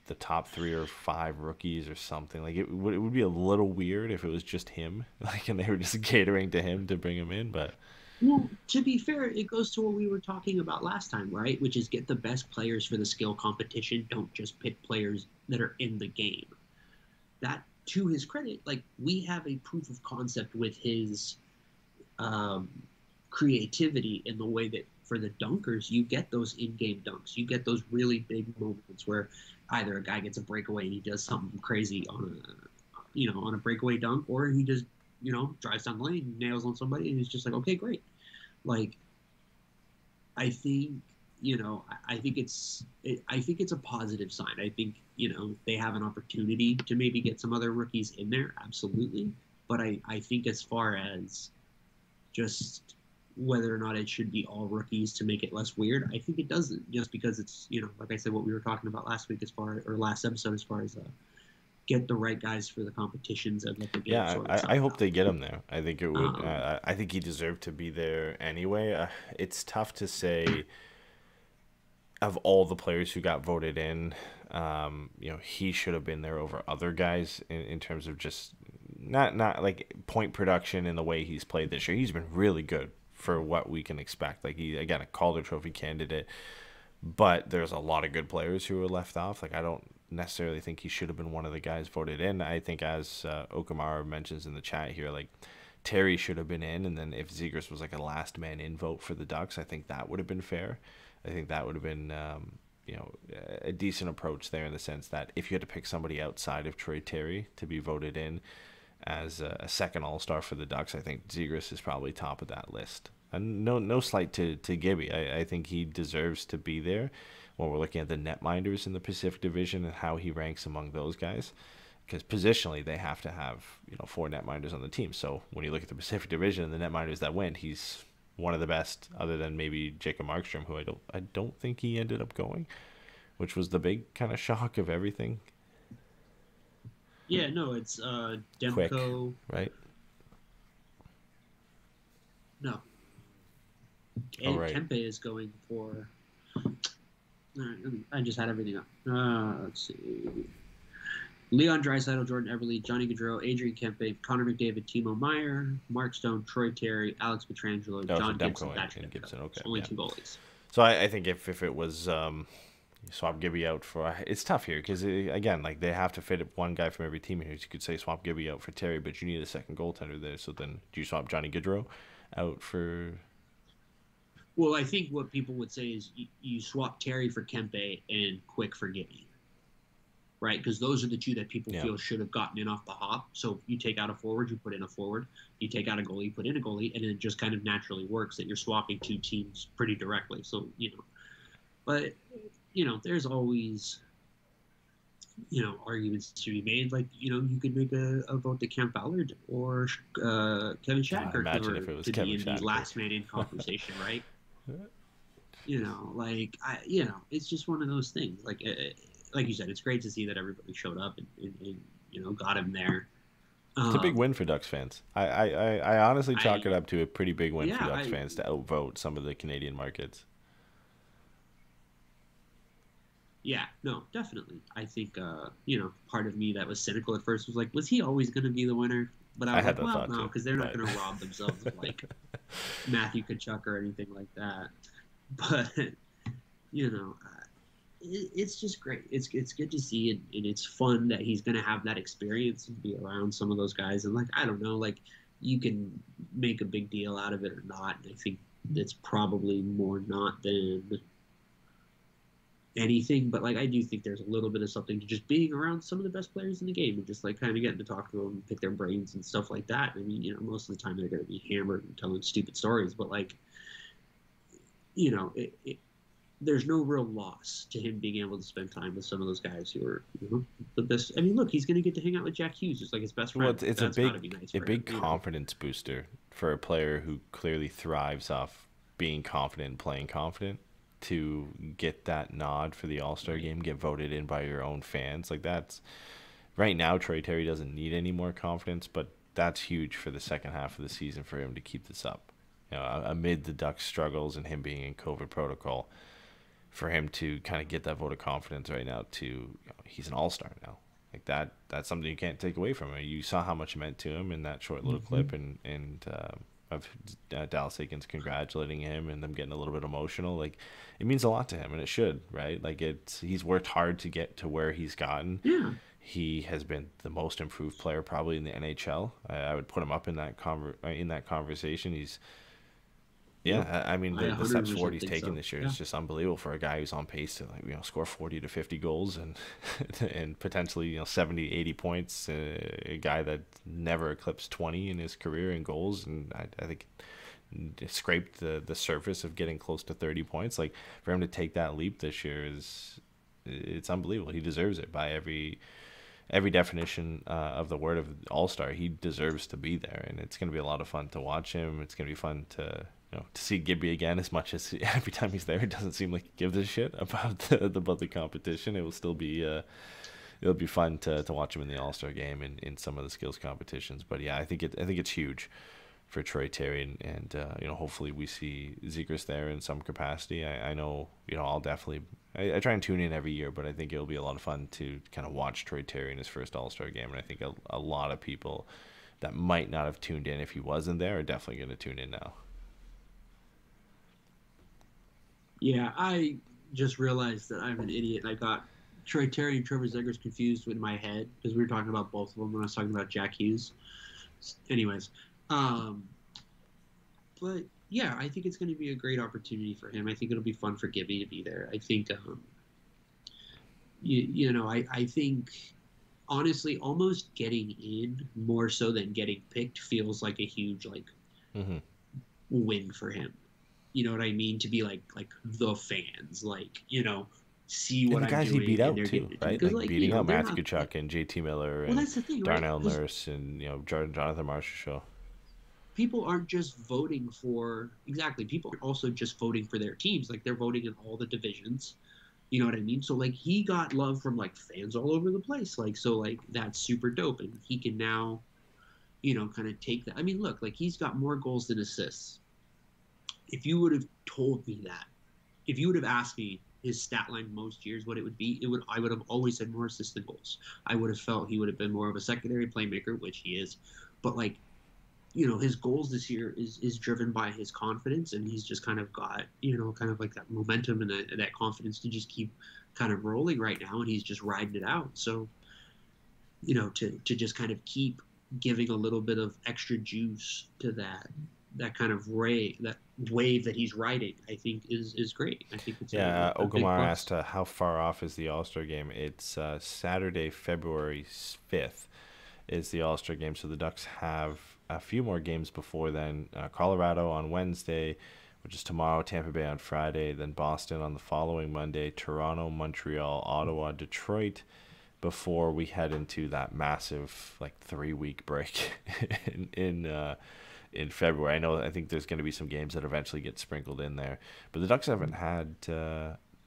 the top 3 or 5 rookies or something. Like it would be a little weird if it was just him, like, and they were just catering to him to bring him in, but. Well, to be fair, it goes to what we were talking about last time, right? Which is get the best players for the skill competition. Don't just pick players that are in the game. That, to his credit, like, we have a proof of concept with his creativity in the way that for the dunkers, you get those in-game dunks. You get those really big moments where either a guy gets a breakaway and he does something crazy on a breakaway dunk, or he just drives down the lane, nails on somebody, and he's just like, okay, great. Like, I think, I think it's a positive sign. I think, they have an opportunity to maybe get some other rookies in there, absolutely. But I think as far as just whether or not it should be all rookies to make it less weird, I think it doesn't, just because it's, like I said, what we were talking about last week last episode as far as get the right guys for the competitions and let the game sort itself I hope out. they get him there. I think it would. I think he deserved to be there anyway. It's tough to say of all the players who got voted in. He should have been there over other guys in terms of just not like point production in the way he's played this year. He's been really good for what we can expect. Like, he, again, a Calder Trophy candidate, but there's a lot of good players who were left off. Like, I don't necessarily think he should have been one of the guys voted in. I think, as Okamara mentions in the chat here, like, Terry should have been in, and then if Zegras was like a last man in vote for the Ducks, I think that would have been fair. I think that would have been a decent approach there, in the sense that if you had to pick somebody outside of Troy Terry to be voted in as a second All-Star for the Ducks, I think Zegras is probably top of that list. And no slight to Gibby. I think he deserves to be there when we're looking at the netminders in the Pacific Division and how he ranks among those guys. Because positionally, they have to have 4 netminders on the team. So when you look at the Pacific Division and the netminders that went, he's one of the best, other than maybe Jacob Markstrom, who I don't think he ended up going, which was the big kind of shock of everything. Yeah, no, it's Demko. Quick, right? No. Oh, And right. Kempe is going for. I just had everything up. Let's see. Leon Draisaitl, Jordan Everly, Johnny Gaudreau, Adrian Kempe, Connor McDavid, Timo Meyer, Mark Stone, Troy Terry, Alex Pietrangelo, Oh, John so Gibson, Demko Thatcher and Gibson. Okay, only yeah. 2 goalies. So I think if it was swap Gibby out for, it's tough here because again, like they have to fit one guy from every team here. So you could say swap Gibby out for Terry, but you need a second goaltender there. So then do you swap Johnny Gaudreau out for? Well, I think what people would say is you swap Terry for Kempe and Quick for Gibby. Right, because those are the 2 that people feel should have gotten in off the hop. So you take out a forward, you put in a forward. You take out a goalie, you put in a goalie, and it just kind of naturally works that you're swapping 2 teams pretty directly. So, but, there's always, arguments to be made. Like, you could make a vote to Cam Ballard or Kevin Shattenkirk imagine if it was to Kevin be in the Shattenkirk. last man in conversation, right? It's just one of those things. Like you said, it's great to see that everybody showed up and got him there. It's a big win for Ducks fans. I honestly chalk it up to a pretty big win for Ducks fans to outvote some of the Canadian markets. Yeah, no, definitely. I think, part of me that was cynical at first was like, was he always going to be the winner? But I was like, well, no, because they're not going to rob themselves of, like, Matthew Tkachuk or anything like that. But, it's just great. It's good to see, and it's fun that he's going to have that experience and be around some of those guys. And, like, I don't know, like, you can make a big deal out of it or not. And I think it's probably more not than anything, but like I do think there's a little bit of something to just being around some of the best players in the game and just like kind of getting to talk to them and pick their brains and stuff like that. I mean, most of the time they're going to be hammered and telling stupid stories, but like, there's no real loss to him being able to spend time with some of those guys who are the best. I mean, look, he's going to get to hang out with Jack Hughes, just like his best friend. Well, it's a big confidence booster for a player who clearly thrives off being confident and playing confident. To get that nod for the All-Star game, get voted in by your own fans, like that's right now. Troy Terry doesn't need any more confidence, but that's huge for the second half of the season for him to keep this up. Amid the Ducks' struggles and him being in COVID protocol, for him to kind of get that vote of confidence right now. He's an All-Star now. Like that's something you can't take away from him. You saw how much it meant to him in that short little clip, and of Dallas Eakins congratulating him and them getting a little bit emotional. Like it means a lot to him, and it should, right? Like he's worked hard to get to where he's gotten. Yeah. He has been the most improved player probably in the NHL. I would put him up in that conversation. He's I mean the steps forward he's taken this year is just unbelievable for a guy who's on pace to score 40 to 50 goals and and potentially 70, 80 points. A guy that never eclipsed 20 in his career in goals, and I think scraped the surface of getting close to 30 points. Like for him to take that leap this year it's unbelievable. He deserves it by every definition of the word of All-Star. He deserves to be there, and it's going to be a lot of fun to watch him. It's going to be fun to see Gibby again. As much as every time he's there, it doesn't seem like he gives a shit about the competition. It will still be it'll be fun to watch him in the All-Star game and in some of the skills competitions. But yeah, I think it's huge for Troy Terry, and hopefully we see Zegras there in some capacity. I know I'll definitely I try and tune in every year, but I think it'll be a lot of fun to kind of watch Troy Terry in his first All-Star game, and I think a lot of people that might not have tuned in if he wasn't there are definitely going to tune in now. Yeah, I just realized that I'm an idiot. I got Troy Terry and Trevor Zegras confused in my head because we were talking about both of them when I was talking about Jack Hughes. Anyways, but yeah, I think it's going to be a great opportunity for him. I think it'll be fun for Gibby to be there. I think, I think honestly, almost getting in more so than getting picked feels like a huge win for him. You know what I mean? To be like the fans, see what and the I'm guys doing. he beat out too, right? Like beating out Matthew Tkachuk and JT Miller and that's the thing, Darnell right? Nurse and Jonathan Marchessault. People aren't just voting for people are also just voting for their teams. Like they're voting in all the divisions. You know what I mean? So like he got love from like fans all over the place. Like so like that's super dope, and he can now, kind of take that. I mean, look, like he's got more goals than assists. If you would have told me that, if you would have asked me his stat line most years, what it would be, I would have always said more assists than goals. I would have felt he would have been more of a secondary playmaker, which he is. But like, his goals this year is driven by his confidence, and he's just kind of got, kind of like that momentum and that confidence to just keep kind of rolling right now, and he's just riding it out. So, to just kind of keep giving a little bit of extra juice to that kind of that wave that he's riding, I think is great. I think it's a Ogumar asked how far off is the All-Star game. It's Saturday, February 5th is the All-Star game, so the Ducks have a few more games before then. Colorado on Wednesday, which is tomorrow, Tampa Bay on Friday, then Boston on the following Monday, Toronto, Montreal, Ottawa, Detroit, before we head into that massive 3-week break in February. I think there's going to be some games that eventually get sprinkled in there, but the Ducks haven't had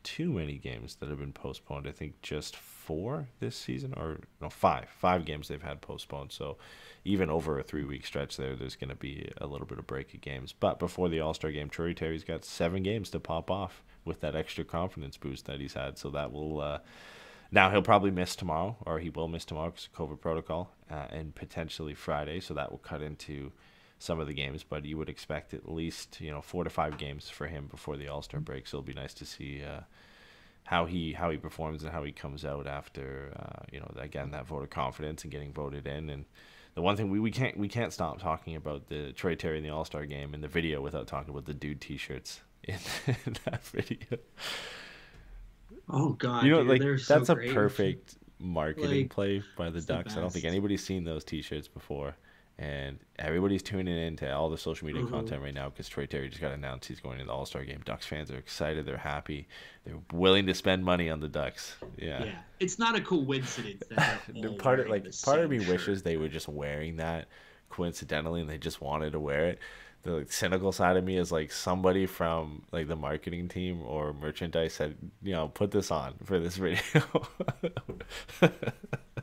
too many games that have been postponed. I think just 4 this season, or no, 5 games they've had postponed. So even over a 3-week stretch there's going to be a little bit of break of games. But before the All-Star game, Troy Terry's got 7 games to pop off with that extra confidence boost that he's had. So that will now he'll probably miss tomorrow, or he will miss tomorrow because of COVID protocol, and potentially Friday. So that will cut into some of the games, but you would expect at least 4 to 5 games for him before the All-Star break. So it'll be nice to see how he performs and how he comes out after again, that vote of confidence and getting voted in. And the one thing we can't stop talking about the Troy Terry in the All-Star game in the video without talking about the dude t-shirts in that video. Oh God, dude, they're so that's great. A perfect marketing play by the it's the Ducks. I don't think best. anybody's seen those t-shirts before. And everybody's tuning into all the social media content right now because Troy Terry just got announced he's going to the All-Star game. Ducks fans are excited. They're happy. They're willing to spend money on the Ducks. Yeah. It's not a coincidence that they're all part wearing the of me same wishes shirt. they were just wearing that coincidentally and they just wanted to wear it. The cynical side of me is somebody from the marketing team or merchandise said, put this on for this video.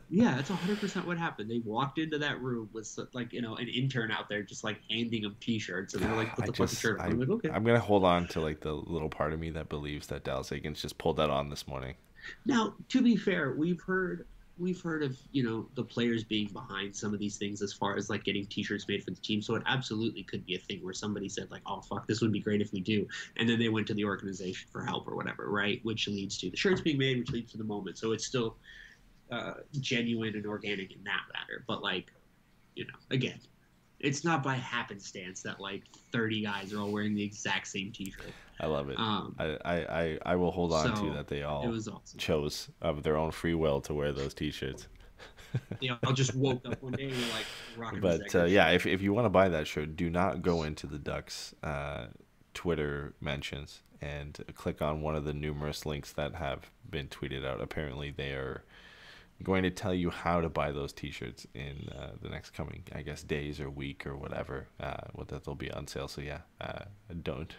Yeah, that's 100% what happened. They walked into that room with an intern out there just handing them t-shirts, and they're like, put the fucking shirt on. I'm like, okay. I'm gonna hold on to the little part of me that believes that Dallas Eakins just pulled that on this morning. Now, to be fair, we've heard of the players being behind some of these things as far as getting t-shirts made for the team. So it absolutely could be a thing where somebody said oh fuck, this would be great if we do, and then they went to the organization for help or whatever, right? Which leads to the shirts being made, which leads to the moment. So it's still genuine and organic in that matter. But again, it's not by happenstance that 30 guys are all wearing the exact same t-shirt. I love it. I will hold on to that they all awesome. chose of their own free will to wear those t-shirts. They all just woke up one day and were rocking. But if you want to buy that shirt, do not go into the Ducks Twitter mentions and click on one of the numerous links that have been tweeted out. Apparently they are going to tell you how to buy those t-shirts in the next coming, I guess, days or week or whatever, that they'll be on sale. So don't.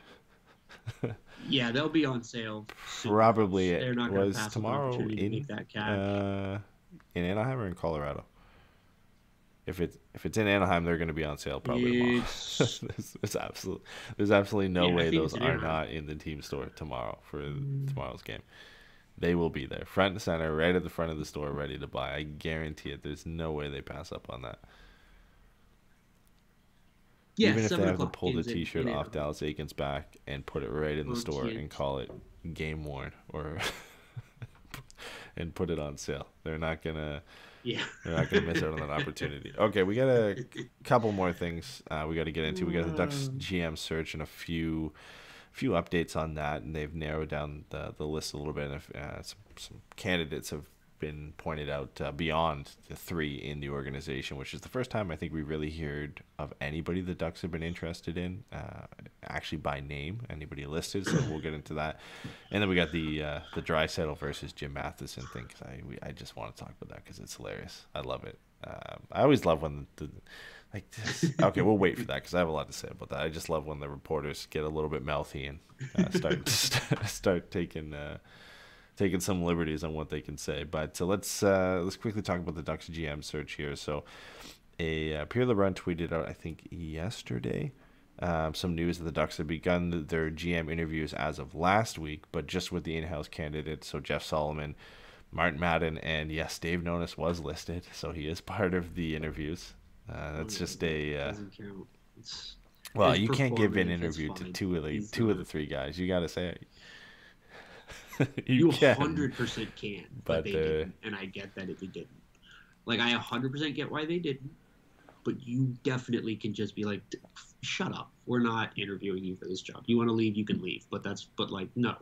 Yeah, they'll be on sale soon. Probably They're not it was pass tomorrow to make that cash. in Anaheim or in Colorado. If it's in Anaheim, they're going to be on sale probably tomorrow. There's absolutely no way those are not in the team store tomorrow for tomorrow's game. They will be there, front and center, right at the front of the store, ready to buy. I guarantee it. There's no way they pass up on that. Yeah, even if they have to 7:00 pull the games T-shirt in off Dallas Eakins' back and put it right in the store and call it game worn or and put it on sale. They're not gonna miss out on that opportunity. Okay, we got a couple more things we got to get into. We got the Ducks GM search and a few updates on that, and they've narrowed down the list a little bit. And some candidates have been pointed out beyond the 3 in the organization, which is the first time I think we really heard of anybody the Ducks have been interested in, actually by name, anybody listed. So we'll get into that. And then we got the Draisaitl versus Jim Matheson thing, because I just want to talk about that because it's hilarious. I love it. I always love when okay, we'll wait for that because I have a lot to say about that. I just love when the reporters get a little bit mouthy and start taking taking some liberties on what they can say. But let's quickly talk about the Ducks GM search here. So, Pierre LeBrun tweeted out, I think yesterday, some news that the Ducks have begun their GM interviews as of last week, but just with the in-house candidates. So Jeff Solomon, Martin Madden, and yes, Dave Nonis was listed, so he is part of the interviews. That's just Doesn't count. well, his you can't give an performance, interview it's to fine. two of the three guys. You got to say it. You can, 100% can, but but they didn't, and I get that if they didn't. Like, I 100% get why they didn't, but you definitely can just be like, shut up. We're not interviewing you for this job. You want to leave, you can leave. But no.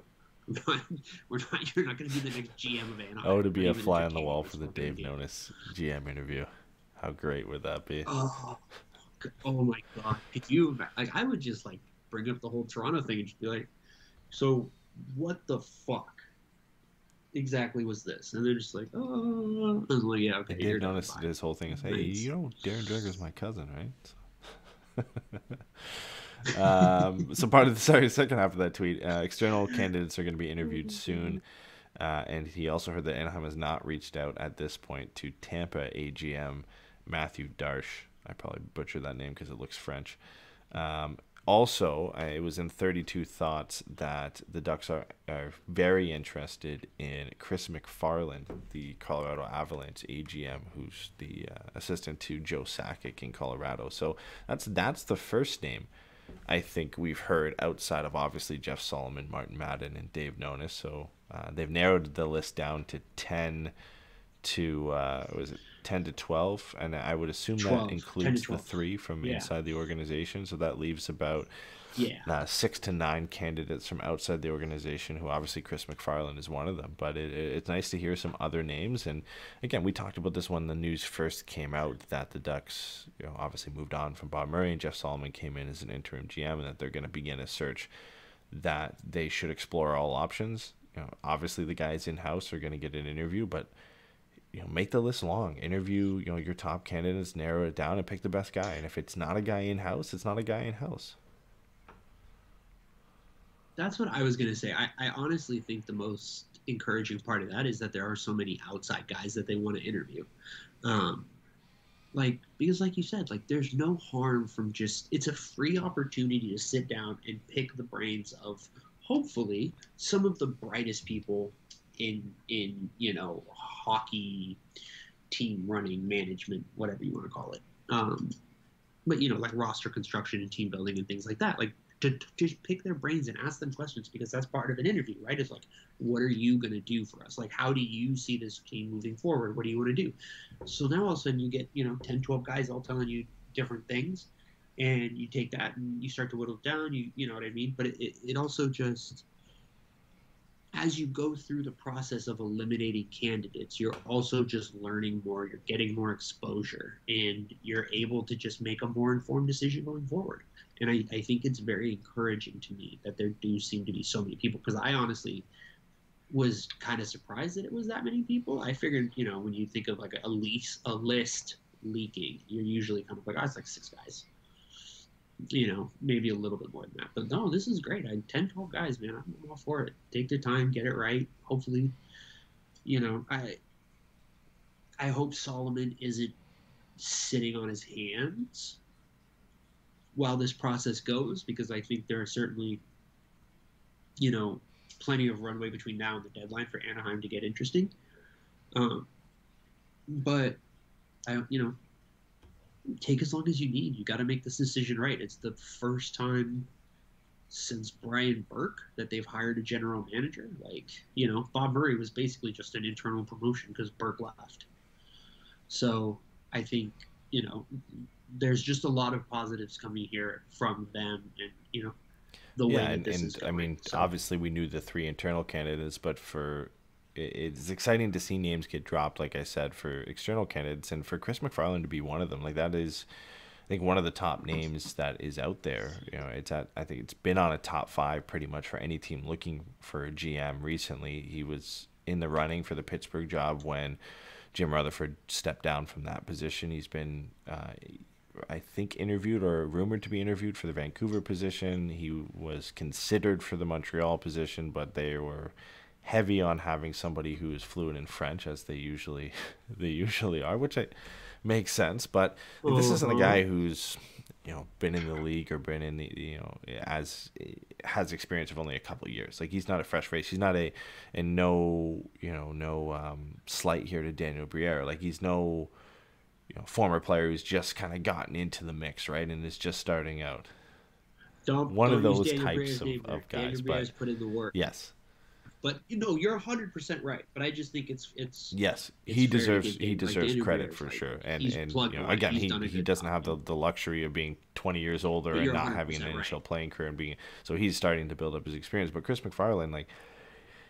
You're not going to be the next GM of Anaheim. Oh, to be Not a even fly on the entertaining wall this for the fucking Dave game. Nonis GM interview. How great would that be? Oh my God. Could you, like, I would just, like, bring up the whole Toronto thing and just be like, so what the fuck exactly was this? And they're just like, oh. I was like, yeah, okay. And Dave you're done. Nonis Bye. did his whole thing is, hey, Thanks. you know Darren Dreger's my cousin, right? So part of the second half of that tweet, external candidates are going to be interviewed soon, and he also heard that Anaheim has not reached out at this point to Tampa AGM Matthew Darche. I probably butchered that name because it looks French. Also, it was in 32 Thoughts that the Ducks are very interested in Chris Mcfarlane, the Colorado Avalanche AGM, who's the assistant to Joe Sakic in Colorado. So that's the first name I think we've heard outside of obviously Jeff Solomon, Martin Madden, and Dave Nonis. So they've narrowed the list down to 10 to 10 to 12, and I would assume 12, that 10 includes to the 12. 3 from Yeah. inside the organization. So that leaves about Yeah. 6 to 9 candidates from outside the organization, who obviously Chris McFarland is one of them. But it's nice to hear some other names. And again, we talked about this when the news first came out, that the Ducks, obviously moved on from Bob Murray and Jeff Solomon came in as an interim GM, and that they're going to begin a search, that they should explore all options. Obviously the guys in-house are going to get an interview, but make the list long. Interview, your top candidates, narrow it down, and pick the best guy. And if it's not a guy in-house, it's not a guy in-house. That's what I was going to say. I honestly think the most encouraging part of that is that there are so many outside guys that they want to interview. Because like you said, like, there's no harm from it's a free opportunity to sit down and pick the brains of, hopefully, some of the brightest people in hockey team running, management, whatever you want to call it. But like roster construction and team building and things like that. Like, to just pick their brains and ask them questions, because that's part of an interview, right? It's like, what are you going to do for us? Like, how do you see this team moving forward? What do you want to do? So now all of a sudden you get, 10, 12 guys all telling you different things, and you take that and you start to whittle it down, you know what I mean? But it also just, as you go through the process of eliminating candidates, you're also just learning more, you're getting more exposure, and you're able to just make a more informed decision going forward. And I think it's very encouraging to me that there do seem to be so many people, because I honestly was kind of surprised that it was that many people. I figured, when you think of like a list leaking, you're usually kind of like, it's like 6 guys. Maybe a little bit more than that. But no, this is great. 10, 12 guys, man. I'm all for it. Take the time, get it right. Hopefully, I hope Solomon isn't sitting on his hands while this process goes, because I think there are certainly, plenty of runway between now and the deadline for Anaheim to get interesting. But take as long as you need. You got to make this decision right. It's the first time since Brian Burke that they've hired a general manager. Like, Bob Murray was basically just an internal promotion because Burke left. So I think, there's just a lot of positives coming here from them, and, the way that this is going. I mean, obviously we knew the 3 internal candidates, but it's exciting to see names get dropped, like I said, for external candidates, and for Chris McFarland to be one of them. Like, that is, I think, one of the top names that is out there. I think it's been on a top 5 pretty much for any team looking for a GM recently. He was in the running for the Pittsburgh job when Jim Rutherford stepped down from that position. He's been, I think, interviewed or rumored to be interviewed for the Vancouver position. He was considered for the Montreal position, but they were heavy on having somebody who is fluent in French, as they usually are, which makes sense. But this isn't a guy who's been in the league or been in the has experience of only a couple of years. Like, he's not a fresh face. He's not no slight here to Daniel Briere. Like, he's no former player who's just kind of gotten into the mix, right, and is just starting out. One of those types of guys. But put in the work. Yes. But you're 100% right. But I just think it's yes, it's he deserves credit Briere, for like, sure. And again, he doesn't have the luxury of being 20 years older and not having an NHL playing career and so he's starting to build up his experience. But Chris McFarlane, like,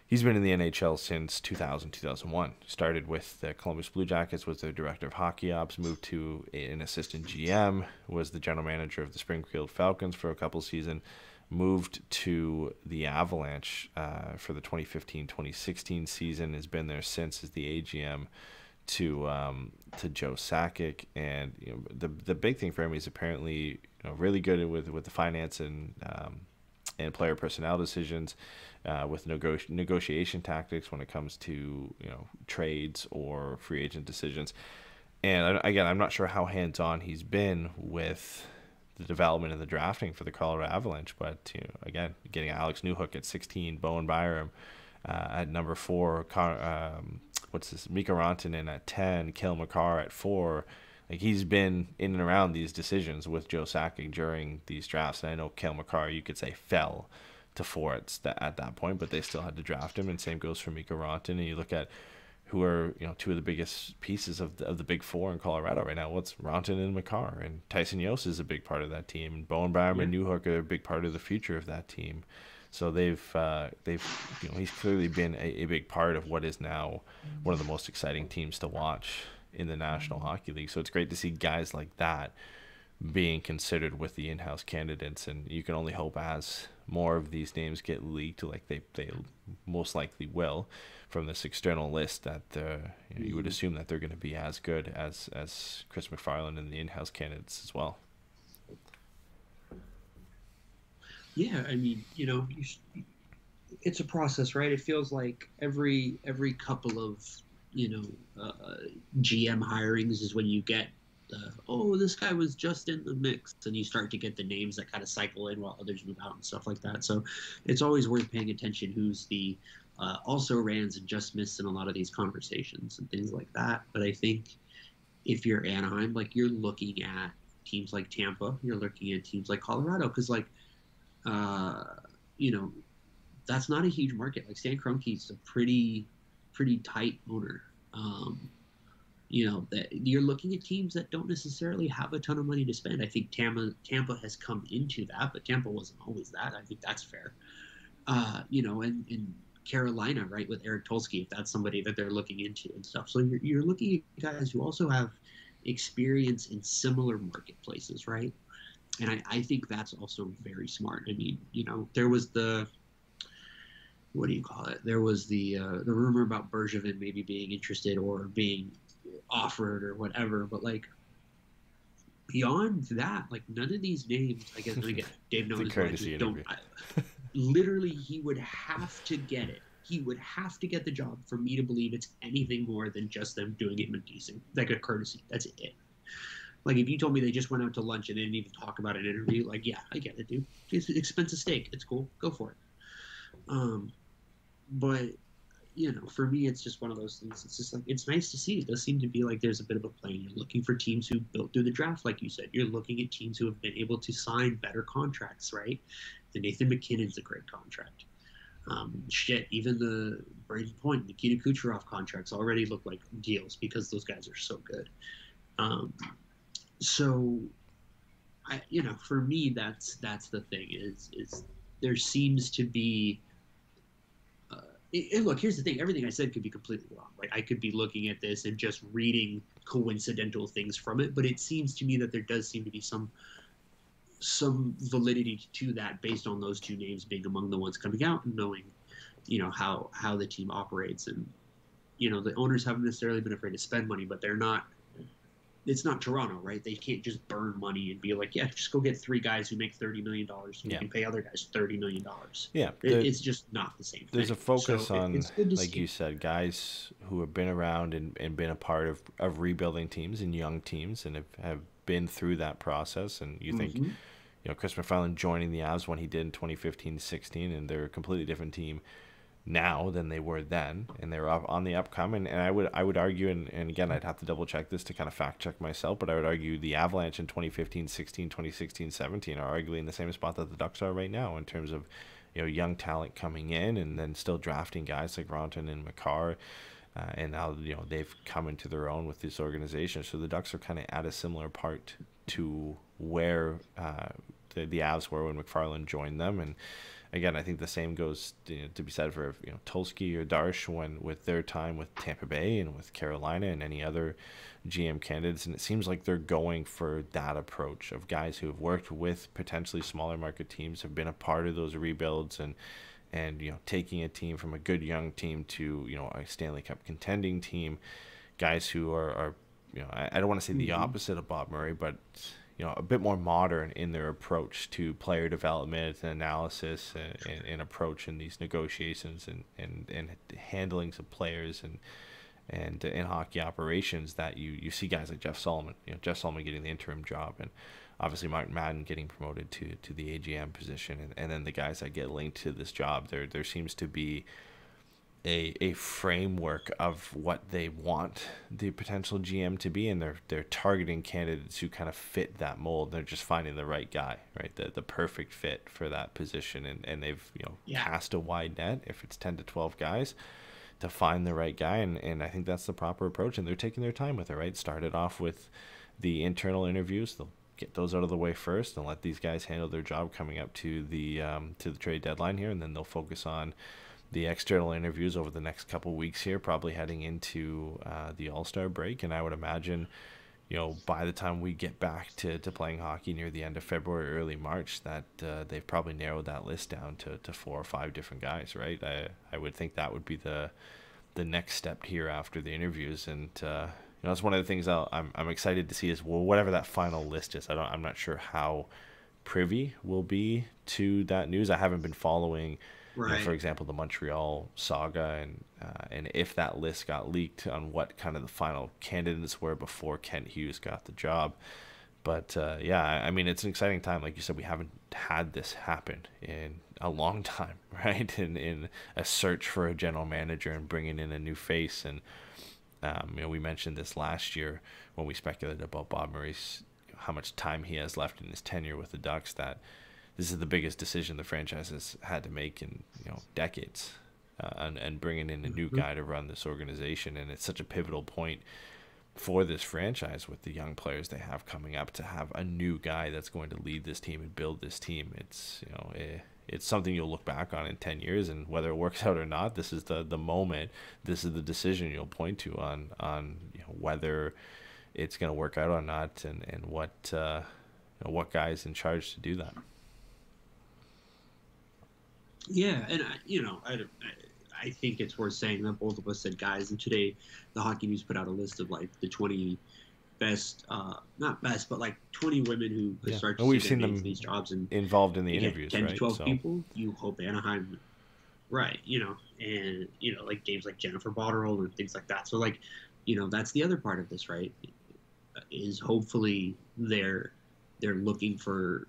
he's been in the NHL since 2001. Started with the Columbus Blue Jackets, was their director of hockey ops, moved to an assistant GM, was the general manager of the Springfield Falcons for a couple seasons, moved to the Avalanche for the 2015-2016 season, has been there since as the AGM to Joe Sakic. And the big thing for him is apparently really good with the finance and player personnel decisions, with negotiation tactics when it comes to trades or free agent decisions. And again, I'm not sure how hands-on he's been with the development and the drafting for the Colorado Avalanche, but again, getting Alex Newhook at 16, Bowen Byram at number 4, Mikko Rantanen at 10, Cale Makar at 4. Like, he's been in and around these decisions with Joe Sakic during these drafts. And I know Cale Makar, you could say, fell to 4 at that point, but they still had to draft him. And same goes for Mikko Rantanen. And you look at who are two of the biggest pieces of the big 4 in Colorado right now. What's Rantanen and Makar, and Tyson Jost is a big part of that team. And Bowen Byram and Newhook are a big part of the future of that team. So they've he's clearly been a big part of what is now one of the most exciting teams to watch in the National Hockey League. So it's great to see guys like that being considered with the in-house candidates, and you can only hope as more of these names get leaked, like they most likely will, from this external list, that you would assume that they're going to be as good as Chris McFarlane and the in-house candidates as well. Yeah, I mean, it's a process, right? It feels like every couple of GM hirings is when you get this guy was just in the mix, and you start to get the names that kind of cycle in while others move out and stuff like that. So it's always worth paying attention who's the also rans and just missed in a lot of these conversations and things like that. But I think if you're Anaheim, like, you're looking at teams like Tampa, you're looking at teams like Colorado, because that's not a huge market. Like, Stan Kroenke's a pretty tight owner. That you're looking at teams that don't necessarily have a ton of money to spend. I think Tampa has come into that, but Tampa wasn't always that. I think that's fair. And Carolina, right, with Eric Tulsky, if that's somebody that they're looking into and stuff. So you're looking at guys who also have experience in similar marketplaces, right? And I think that's also very smart. I mean, there was there was the rumor about Bergevin maybe being interested or being offered or whatever, but like, beyond that, like, none of these names, I guess, again, Dave knows, literally, he would have to get it. He would have to get the job for me to believe it's anything more than just them doing him a decent, like a courtesy. That's it. Like, if you told me they just went out to lunch and they didn't even talk about an interview, like, yeah, I get it, dude. It's an expensive steak. It's cool. Go for it. But, for me, it's just one of those things. It's just like, it's nice to see. It does seem to be like there's a bit of a plan. You're looking for teams who built through the draft, like you said. You're looking at teams who have been able to sign better contracts, right? The Nathan McKinnon's a great contract. Even the Braden Point, Nikita Kucherov contracts already look like deals because those guys are so good. So, for me, that's the thing is there seems to be. Look, here's the thing. Everything I said could be completely wrong. Right? I could be looking at this and just reading coincidental things from it, but it seems to me that there does seem to be some validity to that based on those two names being among the ones coming out and knowing, how the team operates. And, the owners haven't necessarily been afraid to spend money, but they're not it's not Toronto, right? They can't just burn money and be like, yeah, just go get 3 guys who make $30 million. And you can pay other guys $30 million. Yeah. It's just not the same thing. There's a focus on, it's good to like see. you said, guys who have been around and been a part of rebuilding teams and young teams and have been through that process. And you think, Chris Mcfarlane joining the Avs when he did in 2015-16, and they're a completely different team now than they were then, and they're up on the upcoming. And I would argue, and again, I'd have to double check this to kind of fact check myself, but I would argue the Avalanche in 2015-16, 2016-17 are arguably in the same spot that the Ducks are right now in terms of young talent coming in and then still drafting guys like Ronton and McCarr, and now they've come into their own with this organization. So the Ducks are kind of at a similar part to where the Avs were when McFarlane joined them. And again, I think the same goes to be said for Tulsky or Darsh when with their time with Tampa Bay and with Carolina and any other GM candidates. And it seems like they're going for that approach of guys who have worked with potentially smaller market teams, have been a part of those rebuilds, and taking a team from a good young team to a Stanley Cup contending team. Guys who are I don't want to say the opposite of Bob Murray, but a bit more modern in their approach to player development and analysis and approach in these negotiations and handlings of players and in hockey operations, that you see guys like Jeff Solomon, Jeff Solomon getting the interim job, and obviously Martin Madden getting promoted to the AGM position, and then the guys that get linked to this job. There seems to be a framework of what they want the potential GM to be, and they're targeting candidates who kind of fit that mold. They're just finding the right guy, right? The perfect fit for that position, and they've cast a wide net, if it's 10 to 12 guys, to find the right guy, and I think that's the proper approach, and they're taking their time with it, right? Started off with the internal interviews. They'll get those out of the way first and let these guys handle their job coming up to the trade deadline here, and then they'll focus on the external interviews over the next couple weeks here, probably heading into the All-Star break. And I would imagine, by the time we get back to playing hockey near the end of February, early March, that they've probably narrowed that list down to 4 or 5 different guys, right? I would think that would be the next step here after the interviews. And that's one of the things I'm excited to see is, well, whatever that final list is. I'm not sure how privy we'll be to that news. I haven't been following, for example, the Montreal saga, and if that list got leaked on what kind of the final candidates were before Kent Hughes got the job. But I mean, it's an exciting time. Like you said, we haven't had this happen in a long time, right? In a search for a general manager and bringing in a new face. And we mentioned this last year when we speculated about Bob Murray's, how much time he has left in his tenure with the Ducks, that this is the biggest decision the franchise has had to make in decades, and bringing in a new guy to run this organization. And it's such a pivotal point for this franchise with the young players they have coming up, to have a new guy that's going to lead this team and build this team. It's it's something you'll look back on in 10 years, and whether it works out or not, this is the moment, this is the decision you'll point to on whether it's going to work out or not, and what guy's in charge to do that. Yeah, and I think it's worth saying that both of us said guys, and today the Hockey News put out a list of like the 20 best, not best, but like 20 women who start to we've see seen their them names in these jobs, and involved in the interviews, 10 right? to 12 people. You hope Anaheim, right? And like games like Jennifer Botterill and things like that. So like, that's the other part of this, right? Is hopefully they're looking for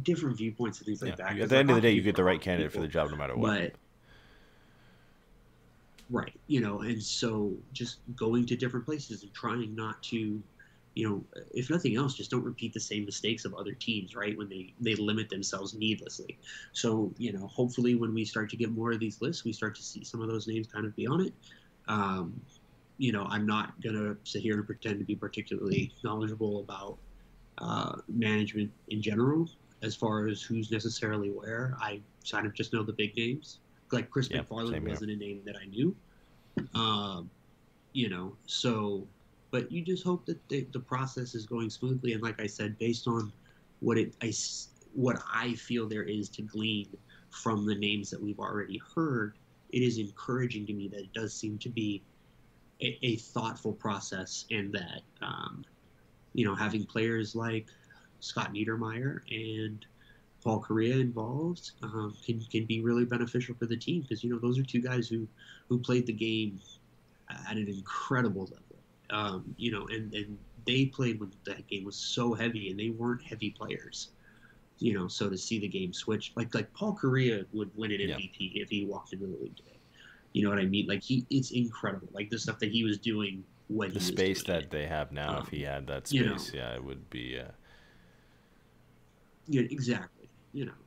different viewpoints and things like that. At the end of the day, you get the right candidate for the job no matter what. Right, and so just going to different places and trying not to, if nothing else, just don't repeat the same mistakes of other teams, right, when they limit themselves needlessly. So, hopefully when we start to get more of these lists, we start to see some of those names kind of be on it. I'm not going to sit here and pretend to be particularly knowledgeable about management in general, as far as who's necessarily where. I kind of just know the big names. Like Chris Mcfarlane wasn't a name that I knew. So, but you just hope that the process is going smoothly. And like I said, based on what I feel there is to glean from the names that we've already heard, it is encouraging to me that it does seem to be a thoughtful process, and that having players like Scott Niedermayer and Paul Correa involved can be really beneficial for the team, because those are two guys who played the game at an incredible level. And they played when that game was so heavy, and they weren't heavy players. So to see the game switch, like Paul Correa would win an MVP if he walked into the league today. You know what I mean? Like it's incredible. Like the stuff that he was doing when the space that they have now. If he had that space, it would be. Yeah, exactly.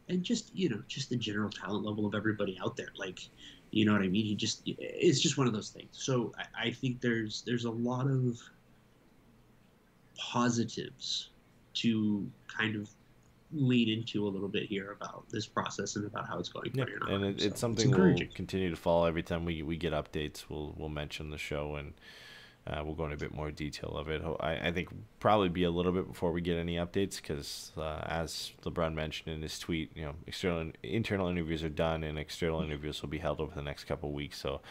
And just the general talent level of everybody out there. Like, you know what I mean? It's just one of those things. So I think there's a lot of positives to kind we lean into a little bit here about this process and about how it's going. And it's something we'll continue to follow every time we get updates. We'll mention the show, and we'll go into a bit more detail of it. I think probably be a little bit before we get any updates, because as LeBron mentioned in his tweet, internal interviews are done, and external interviews will be held over the next couple of weeks. So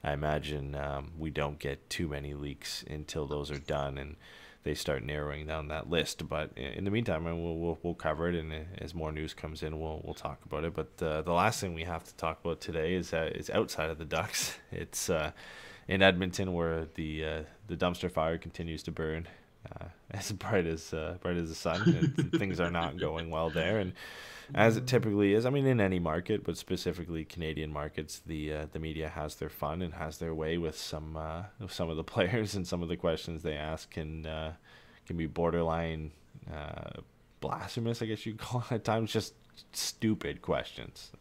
I imagine we don't get too many leaks until those are done and they start narrowing down that list. But in the meantime, we'll cover it, and as more news comes in, we'll talk about it. But the last thing we have to talk about today is outside of the Ducks. It's in Edmonton, where the dumpster fire continues to burn as bright as the sun. Things are not going well there, and as it typically is, I mean, in any market, but specifically Canadian markets, the media has their fun and has their way with some of the players, and some of the questions they ask can be borderline blasphemous, I guess you'd call it at times. Just stupid questions.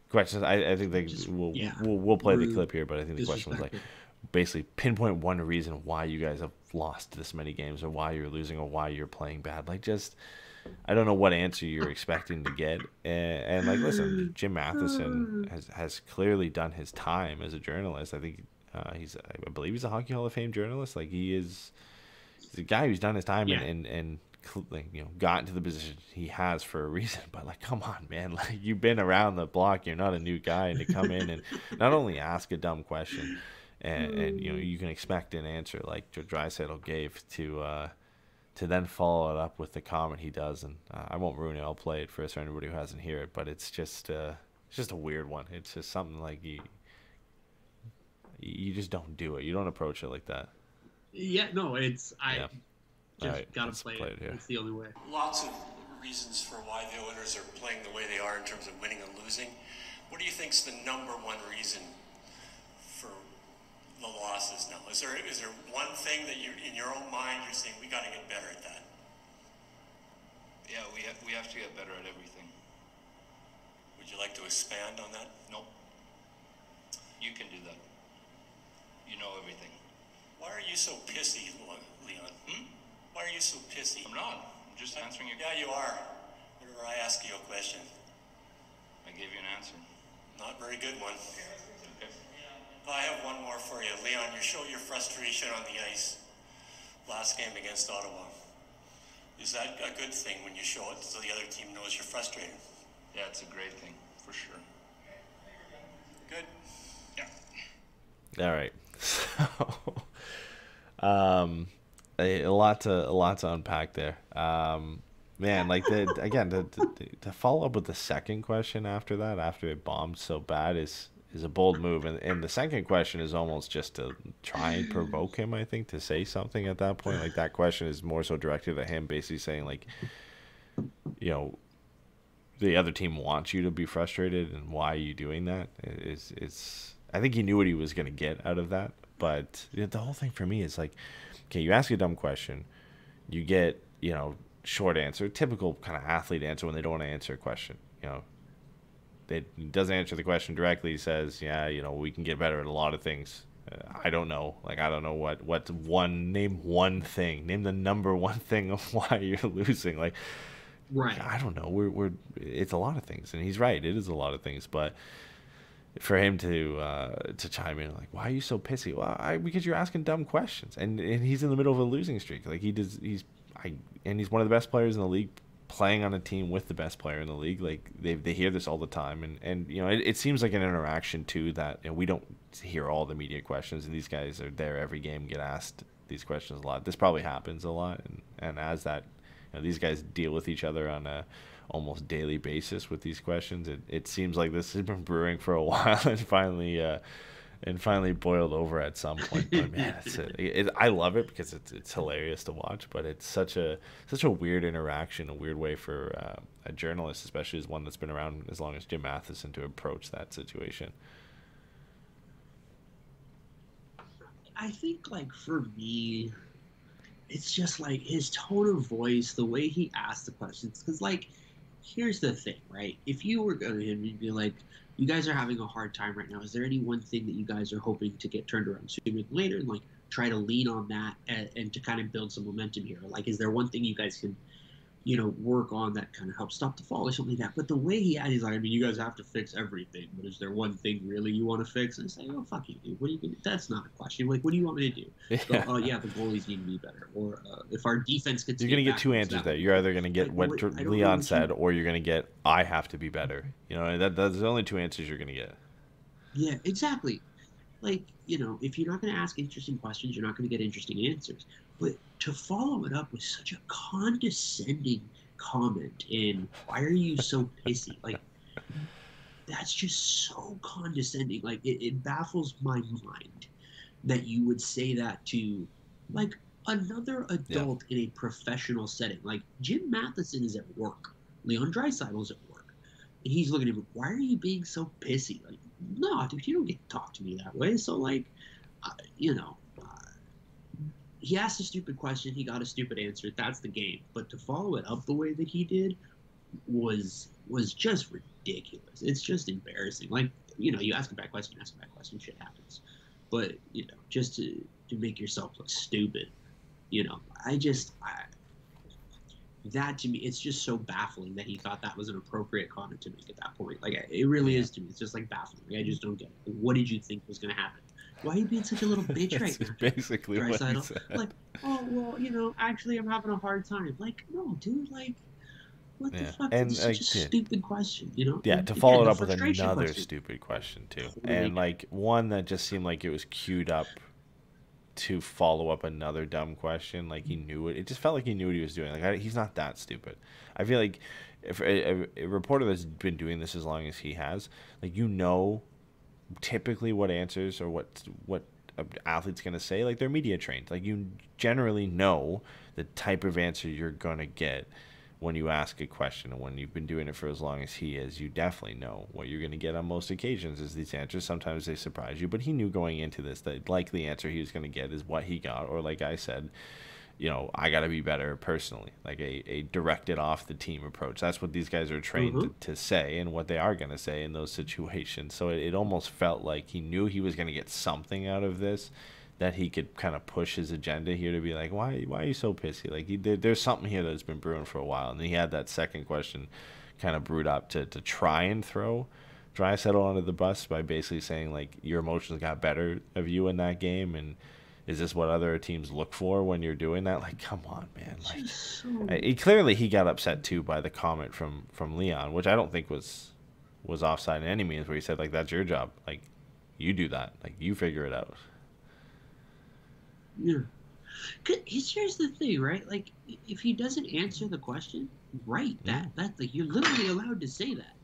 Questions. I think we'll play the clip here, but I think the question was like, basically pinpoint one reason why you guys have lost this many games, or why you're losing, or why you're playing bad. Like, just, I don't know what answer you're expecting to get. And like, listen, Jim Matheson has clearly done his time as a journalist. I think I believe he's a Hockey Hall of Fame journalist. Like, he's a guy who's done his time and gotten to the position he has for a reason. But like, come on, man, like, you've been around the block. You're not a new guy, and to come in and not only ask a dumb question, and you can expect an answer like Draisaitl gave, to then follow it up with the comment he does. And I won't ruin it. I'll play it first for anybody who hasn't heard it. But it's just a weird one. It's just something like you just don't do it. You don't approach it like that. Yeah, no, just right, gotta play it here. It's the only way. Lots of reasons for why the Oilers are playing the way they are in terms of winning and losing. What do you think's the number one reason for the losses now? Is there one thing that in your own mind you're saying we got to get better at that? Yeah, we have to get better at everything. Would you like to expand on that? Nope. You can do that. You know everything. Why are you so pissy, Leon? Why are you so pissy? I'm not. I'm just answering your question. Yeah, you are. Whenever I ask you a question. I gave you an answer. Not very good one. Okay. I have one more for you. Leon, you showed your frustration on the ice last game against Ottawa. Is that a good thing when you show it so the other team knows you're frustrated? Yeah, it's a great thing, for sure. Good. Yeah. All right. So, a lot to unpack there. Man, like to follow up with the second question after that, after it bombed so bad, is a bold move, and the second question is almost just to try and provoke him, I think, to say something at that point. Like, that question is more so directed at him, basically saying, like, the other team wants you to be frustrated, and why are you doing that? It's I think he knew what he was going to get out of that, but the whole thing for me is like, okay, you ask a dumb question, you get, short answer, typical kind of athlete answer when they don't want to answer a question. He doesn't answer the question directly. He says, we can get better at a lot of things. I don't know. Like, I don't know name one thing. Name the number one thing of why you're losing. Like, right. I don't know. It's a lot of things. And he's right. It is a lot of things. But for him to chime in, like, why are you so pissy? Well, because you're asking dumb questions. And he's in the middle of a losing streak. Like, he's one of the best players in the league, playing on a team with the best player in the league. Like, they hear this all the time, and it seems like an interaction too that we don't hear all the media questions, and these guys are there every game, get asked these questions a lot. This probably happens a lot, and as that, these guys deal with each other on a almost daily basis with these questions. It seems like this has been brewing for a while and finally boiled over at some point. But man, I love it because it's hilarious to watch. But it's such a weird interaction, a weird way for a journalist, especially as one that's been around as long as Jim Matheson, to approach that situation. I think, like, for me, it's just like his tone of voice, the way he asks the questions. Because, like, here's the thing, right? If you were going to him, you'd be like, you guys are having a hard time right now. Is there any one thing that you guys are hoping to get turned around sooner than later? And, like, try to lean on that and to kind of build some momentum here. Like, is there one thing you guys can, work on that kind of helps stop the fall or something like that? But the way he had, he's like, I mean, you guys have to fix everything, but is there one thing really you want to fix? And I say, oh, fuck you, dude. What are you going to do? That's not a question. Like, what do you want me to do? Yeah. So, the goalies need to be better. Or if our defense gets You're going to get two answers there. You're either going to get what Leon said, or you're going to get, I have to be better. That's the only two answers you're going to get. Yeah, exactly. Like, if you're not going to ask interesting questions, you're not going to get interesting answers. But to follow it up with such a condescending comment in, why are you so pissy? Like, that's just so condescending. Like, it baffles my mind that you would say that to, like, another adult in a professional setting. Like, Jim Matheson is at work. Leon Draisaitl's at work. And he's looking at him, why are you being so pissy? Like, no, dude, you don't get to talk to me that way. So, like, he asked a stupid question. He got a stupid answer. That's the game. But to follow it up the way that he did was just ridiculous. It's just embarrassing. Like, you ask a bad question, shit happens. But, just to make yourself look stupid, that to me, it's just so baffling that he thought that was an appropriate comment to make at that point. Like, it really is to me. It's just, like, baffling. I just don't get it. What did you think was going to happen? Why are you being such a little bitch right now? Basically what he said. Like, oh, well, actually, I'm having a hard time. Like, no, dude, like, what the fuck? It's such a stupid question, Yeah, to follow it up with another stupid question, too. And, like, one that just seemed like it was queued up to follow up another dumb question. Like, he knew it. It just felt like he knew what he was doing. Like, he's not that stupid. I feel like if a reporter that's been doing this as long as he has, like, typically what answers or what an athlete's going to say. Like, they're media trained. Like, you generally know the type of answer you're going to get when you ask a question. And when you've been doing it for as long as he is, you definitely know what you're going to get on most occasions is these answers. Sometimes they surprise you, but he knew going into this that likely answer he was going to get is what he got. Or like I said, I got to be better personally, like a directed off the team approach. That's what these guys are trained to say and what they are going to say in those situations. So it almost felt like he knew he was going to get something out of this, that he could kind of push his agenda here to be like, why are you so pissy? Like, there's something here that's been brewing for a while. And then he had that second question kind of brewed up to try and throw Draisaitl under the bus by basically saying, like, your emotions got better of you in that game, and is this what other teams look for when you're doing that? Like, come on, man. Like, clearly he got upset too by the comment from Leon, which I don't think was offside in any means, where he said, like, that's your job. Like, you do that. Like, you figure it out. Yeah. Here's the thing, right? Like, if he doesn't answer the question, write that. That's like, you're literally allowed to say that.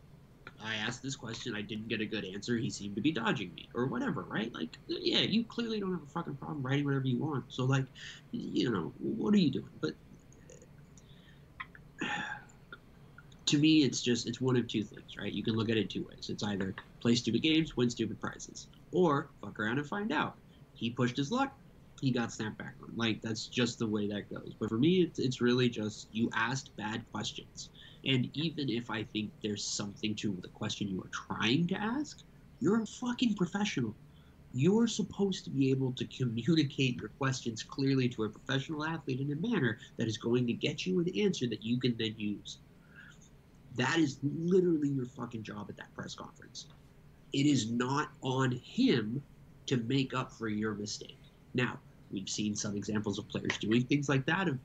I asked this question, I didn't get a good answer, he seemed to be dodging me, or whatever, right? Like, yeah, you clearly don't have a fucking problem writing whatever you want. So, like, what are you doing? But to me, it's one of two things, right? You can look at it two ways. It's either play stupid games, win stupid prizes, or fuck around and find out. He pushed his luck, he got snapped back on. Like, that's just the way that goes. But for me, it's really just, you asked bad questions. And even if I think there's something to the question you are trying to ask, you're a fucking professional. You're supposed to be able to communicate your questions clearly to a professional athlete in a manner that is going to get you an answer that you can then use. That is literally your fucking job at that press conference. It is not on him to make up for your mistake. Now, we've seen some examples of players doing things like that, of,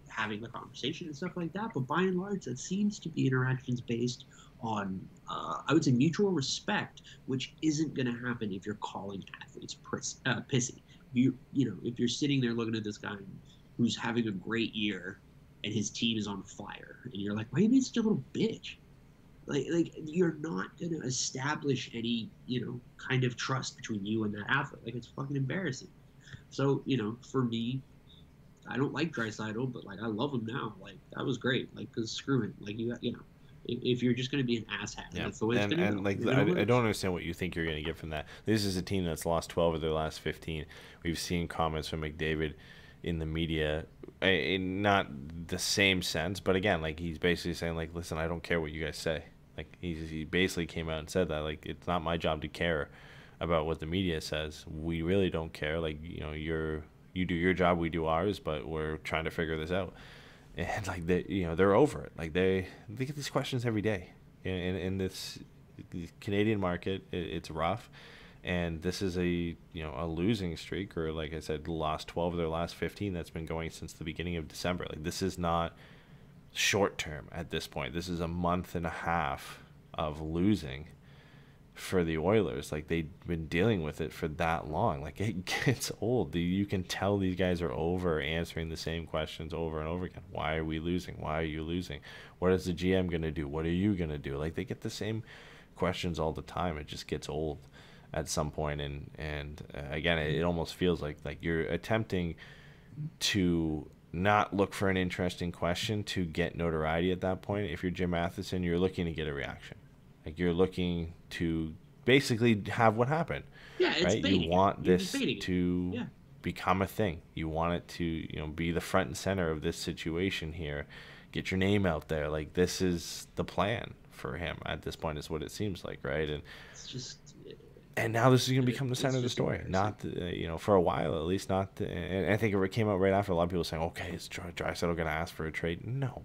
having the conversation and stuff like that. But by and large, that seems to be interactions based on, I would say, mutual respect, which isn't going to happen if you're calling athletes pissy. if you're sitting there looking at this guy who's having a great year and his team is on fire, and you're like, why are you being such a little bitch? Like you're not going to establish any, kind of trust between you and that athlete. Like, it's fucking embarrassing. So, for me, I don't like Draisaitl, but, like, I love him now. Like, that was great. Like, because screw it. Like, if you're just going to be an asshat, that's the way it's going to go. And, like, I don't understand what you think you're going to get from that. This is a team that's lost 12 of their last 15. We've seen comments from McDavid in the media, in not the same sense, but again, like, he's basically saying, like, listen, I don't care what you guys say. Like, he basically came out and said that, like, it's not my job to care about what the media says. We really don't care. Like, you do your job, we do ours, but we're trying to figure this out. And, like, they're over it. Like, they get these questions every day. In this Canadian market, it's rough. And this is a losing streak, or, like I said, lost 12 of their last 15 that's been going since the beginning of December. Like, this is not short term at this point. This is a month and a half of losing for the Oilers. Like, they've been dealing with it for that long. Like, it gets old. You can tell these guys are over answering the same questions over and over again. Why are we losing? Why are you losing? What is the GM going to do? What are you going to do? Like, they get the same questions all the time. It just gets old at some point. And again, it almost feels like you're attempting to not look for an interesting question to get notoriety at that point. If you're Jim Matheson, you're looking to get a reaction. Like, you're looking to basically have what happened. Yeah, it's right? baiting. You want this to become a thing. You want it to, be the front and center of this situation here. Get your name out there. Like, this is the plan for him at this point, is what it seems like, right? And it's just. And now this is going to become the center of the story. Not, for a while at least. And I think it came out right after. A lot of people saying, "Okay, is Draisaitl going to ask for a trade?" No.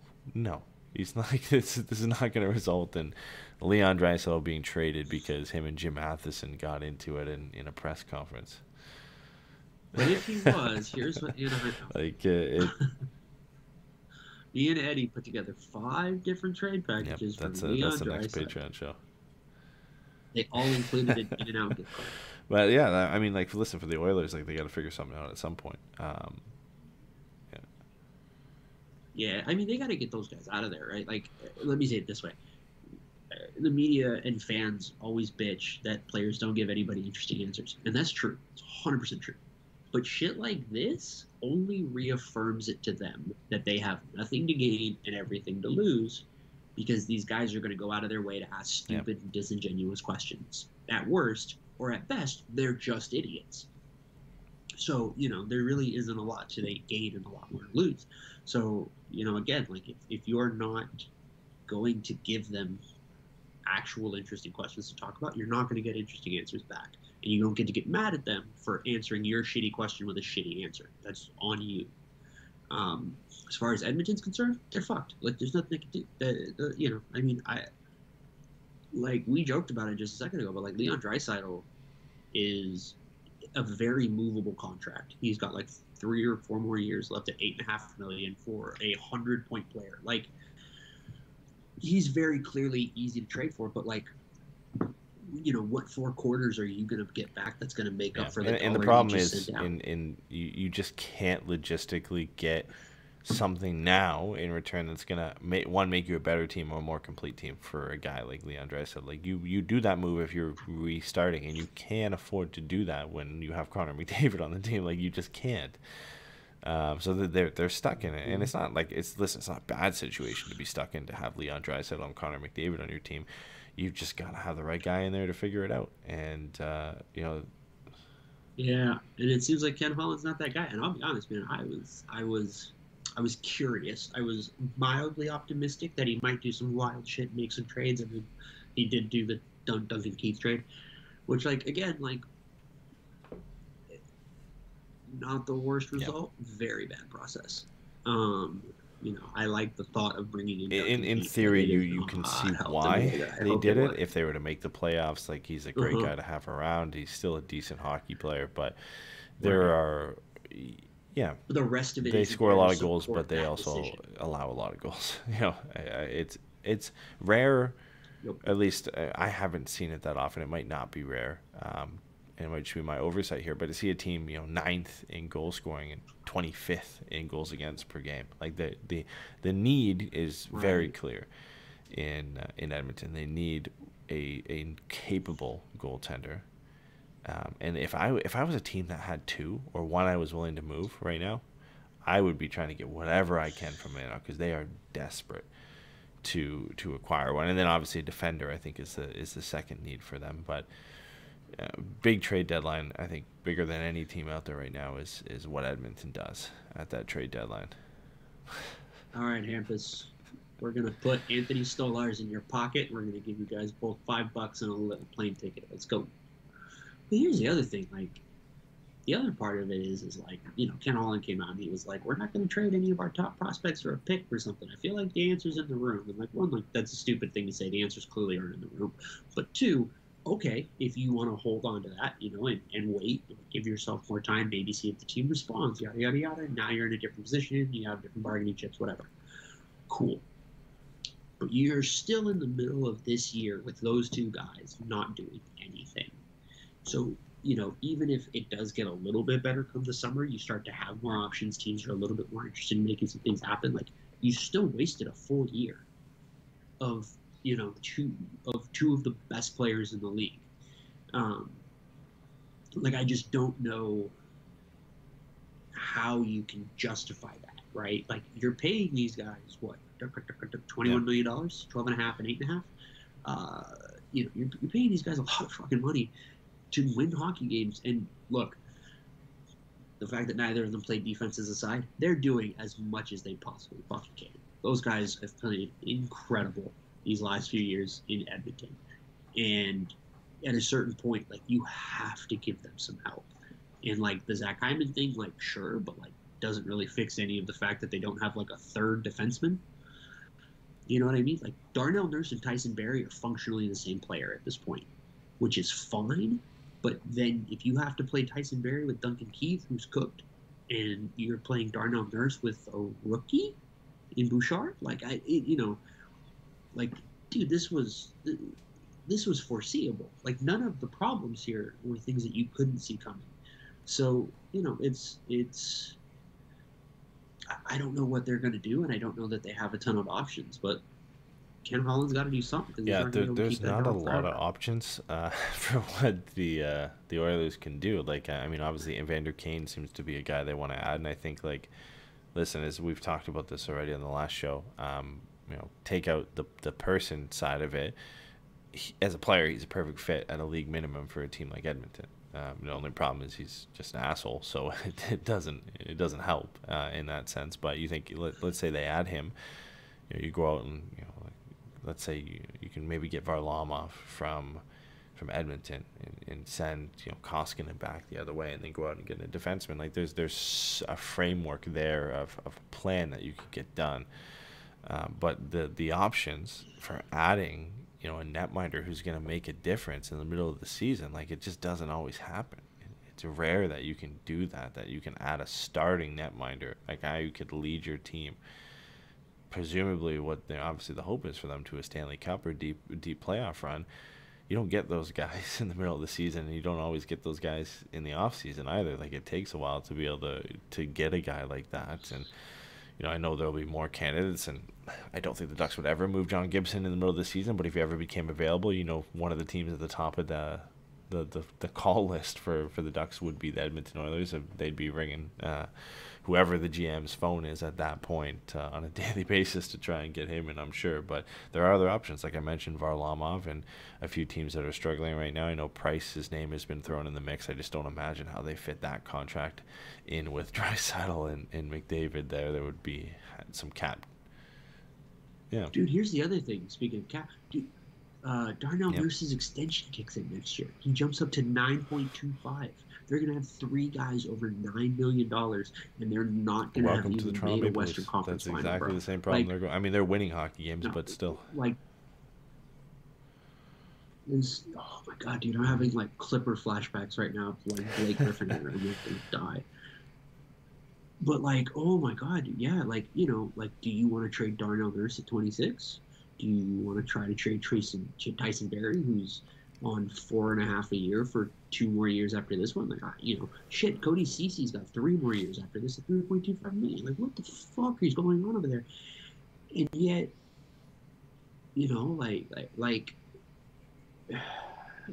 He's not. This is not going to result in Leon Draisaitl being traded because him and Jim Matheson got into it in a press conference. But if he was, here's what like me and Eddy put together 5 different trade packages for Leon that's the next Draisaitl. Patreon show. They all included an in and out gift card. But yeah, I mean, like, listen, for the Oilers, like, they got to figure something out at some point. Yeah, I mean, they got to get those guys out of there, right? Like, let me say it this way. The media and fans always bitch that players don't give anybody interesting answers. And that's true. It's 100% true. But shit like this only reaffirms it to them that they have nothing to gain and everything to lose, because these guys are going to go out of their way to ask stupid and disingenuous questions. At worst, or at best, they're just idiots. So, there really isn't a lot to gain and a lot more to lose. So, again, like, if you're not going to give them actual interesting questions to talk about, you're not going to get interesting answers back. And you don't get to get mad at them for answering your shitty question with a shitty answer. That's on you. As far as Edmonton's concerned, they're fucked. Like, there's nothing they can do. I mean, we joked about it just a second ago, but, like, Leon Draisaitl is a very movable contract. He's got, like, 3 or 4 more years left at $8.5 million for a 100-point player. Like, he's very clearly easy to trade for, but, like, what 4 quarters are you going to get back that's going to make up for the and the problem is you just can't logistically get something now in return that's going to make you a better team or a more complete team for a guy like Leon Draisaitl. Like, you do that move if you're restarting, and you can't afford to do that when you have Connor McDavid on the team. Like, you just can't. So they're stuck in it, and it's not like it's not a bad situation to be stuck in, to have Leon Draisaitl and Connor McDavid on your team. You've just got to have the right guy in there to figure it out, and Yeah, and it seems like Ken Holland's not that guy. And I'll be honest, man, I was curious. I was mildly optimistic that he might do some wild shit, make some trades, and he did do the Duncan Keith trade, which, like, again, like, not the worst result. Very bad process. I like the thought of bringing in theory, you can see why they did it. If they were to make the playoffs, like, he's a great guy to have around. He's still a decent hockey player, but there are, the rest of it. They score a lot of goals, but they also allow a lot of goals. It's rare. At least I haven't seen it that often. It might not be rare. and it might just be my oversight here, but to see a team, 9th in goal scoring and 25th in goals against per game, like the need is very clear in Edmonton. They need a capable goaltender. And if I was a team that had 2 or 1 I was willing to move right now, I would be trying to get whatever I can from it, because they are desperate to acquire one. And then obviously a defender, I think, is the second need for them. But big trade deadline, I think bigger than any team out there right now is what Edmonton does at that trade deadline. All right, Hampus. We're going to put Anthony Stolarz in your pocket. We're going to give you guys both $5 and a little plane ticket. Let's go. But here's the other thing. Like, the other part of it is like, Ken Holland came out and he was like, we're not going to trade any of our top prospects for a pick or something. I feel like the answer's in the room. And like, one, like, that's a stupid thing to say. The answers clearly aren't in the room. But 2, okay, if you want to hold on to that, and wait, give yourself more time, maybe see if the team responds, yada, yada, yada. Now you're in a different position. You have different bargaining chips, whatever. Cool. But you're still in the middle of this year with those 2 guys not doing anything. So, even if it does get a little bit better come the summer, you start to have more options. Teams are a little bit more interested in making some things happen. Like, you still wasted a full year of, two of the best players in the league. I just don't know how you can justify that, right? Like, you're paying these guys, what, $21 million, 12.5 and 8.5. You're paying these guys a lot of fucking money to win hockey games. And look, the fact that neither of them played defenses aside, they're doing as much as they possibly fucking can. Those guys have played incredible these last few years in Edmonton. And at a certain point, like, you have to give them some help. And like the Zach Hyman thing, like, sure, but like, doesn't really fix any of the fact that they don't have like a third defenseman. You know what I mean? Like, Darnell Nurse and Tyson Barrie are functionally the same player at this point, which is fine. But then if you have to play Tyson Barrie with Duncan Keith, who's cooked, and you're playing Darnell Nurse with a rookie in Bouchard, dude, this was foreseeable. Like, none of the problems here were things that you couldn't see coming. So, it's I don't know what they're going to do, and I don't know that they have a ton of options, but Ken Holland's got to do something. Yeah, there's not a lot of options for what the Oilers can do. Like, obviously, Evander Kane seems to be a guy they want to add, and I think, like, listen, as we've talked about this already on the last show, take out the person side of it. As a player, he's a perfect fit at a league minimum for a team like Edmonton. The only problem is he's just an asshole, so it doesn't help in that sense. But you think, let's say they add him, you go out and let's say you can maybe get Varlamov from Edmonton and send Koskinen back the other way, and then go out and get a defenseman. Like, there's a framework there of a plan that you could get done. But the options for adding a netminder who's going to make a difference in the middle of the season, like, it just doesn't always happen. It's rare that you can do that you can add a starting netminder, a guy who could lead your team. Presumably, obviously the hope is for them to a Stanley Cup or deep playoff run. You don't get those guys in the middle of the season, and you don't always get those guys in the off season either. Like, it takes a while to be able to get a guy like that. And I know there'll be more candidates, and I don't think the Ducks would ever move John Gibson in the middle of the season. But if he ever became available, one of the teams at the top of the call list for the Ducks would be the Edmonton Oilers. They'd be ringing whoever the GM's phone is at that point on a daily basis to try and get him in, I'm sure. But there are other options, like I mentioned, Varlamov, and a few teams that are struggling right now. I know Price's name has been thrown in the mix. I just don't imagine how they fit that contract in with Draisaitl and McDavid there. There would be some cap. Yeah. Dude, here's the other thing. Speaking of cap, dude, Darnell Nurse's extension kicks in next year. He jumps up to $9.25. They're going to have 3 guys over $9 million, and they're not going to have even made a Western Conference final. That's exactly the same problem. Like, they're winning hockey games, but still. Like, oh my God, dude, I'm having like Clipper flashbacks right now to like Blake Griffin and I'm going to die. But like, oh my God, yeah, like, do you want to trade Darnell Nurse at 26? Do you want to try to trade Tyson Barrie, who's on $4.5 a year for 2 more years after this one. Like, shit, Cody Cece's got 3 more years after this at $3.25 million. Like, what the fuck is going on over there? And yet,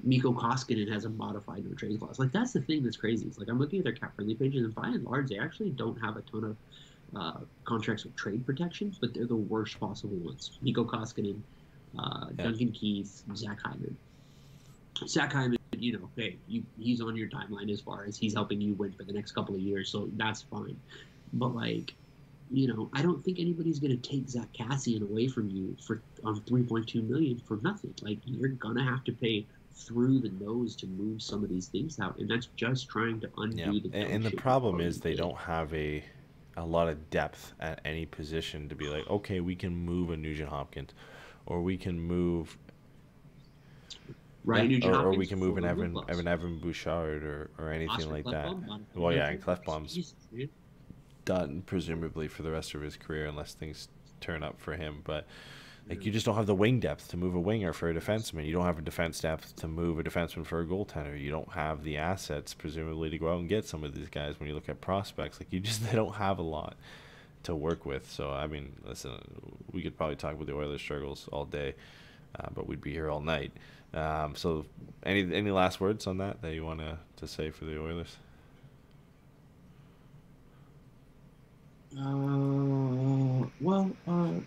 Mikko Koskinen has a modified no trade clause. Like, that's the thing that's crazy. It's like, I'm looking at their cap friendly pages, and by and large, they actually don't have a ton of contracts with trade protections, but they're the worst possible ones. Mikko Koskinen, Duncan Keith, Zach Hyman. Zach Hyman, hey, he's on your timeline as far as he's helping you win for the next couple of years, so that's fine. But, like, I don't think anybody's going to take Zach Kassian away from you on $3.2 million for nothing. Like, you're going to have to pay through the nose to move some of these things out, and that's just trying to undo the and the problem is they don't have a lot of depth at any position to be like, okay, we can move a Nugent Hopkins, or we can move or we can move an Evan Bouchard or anything Oscar like Klefbom, that. Well, yeah, and Klefbom's done presumably for the rest of his career unless things turn up for him, but like, you just don't have the wing depth to move a winger for a defenseman. You don't have a defense depth to move a defenseman for a goaltender. You don't have the assets, presumably, to go out and get some of these guys when you look at prospects. Like, they don't have a lot to work with. So, I mean, listen, we could probably talk about the Oilers' struggles all day, but we'd be here all night. So, any last words on that you want to say for the Oilers?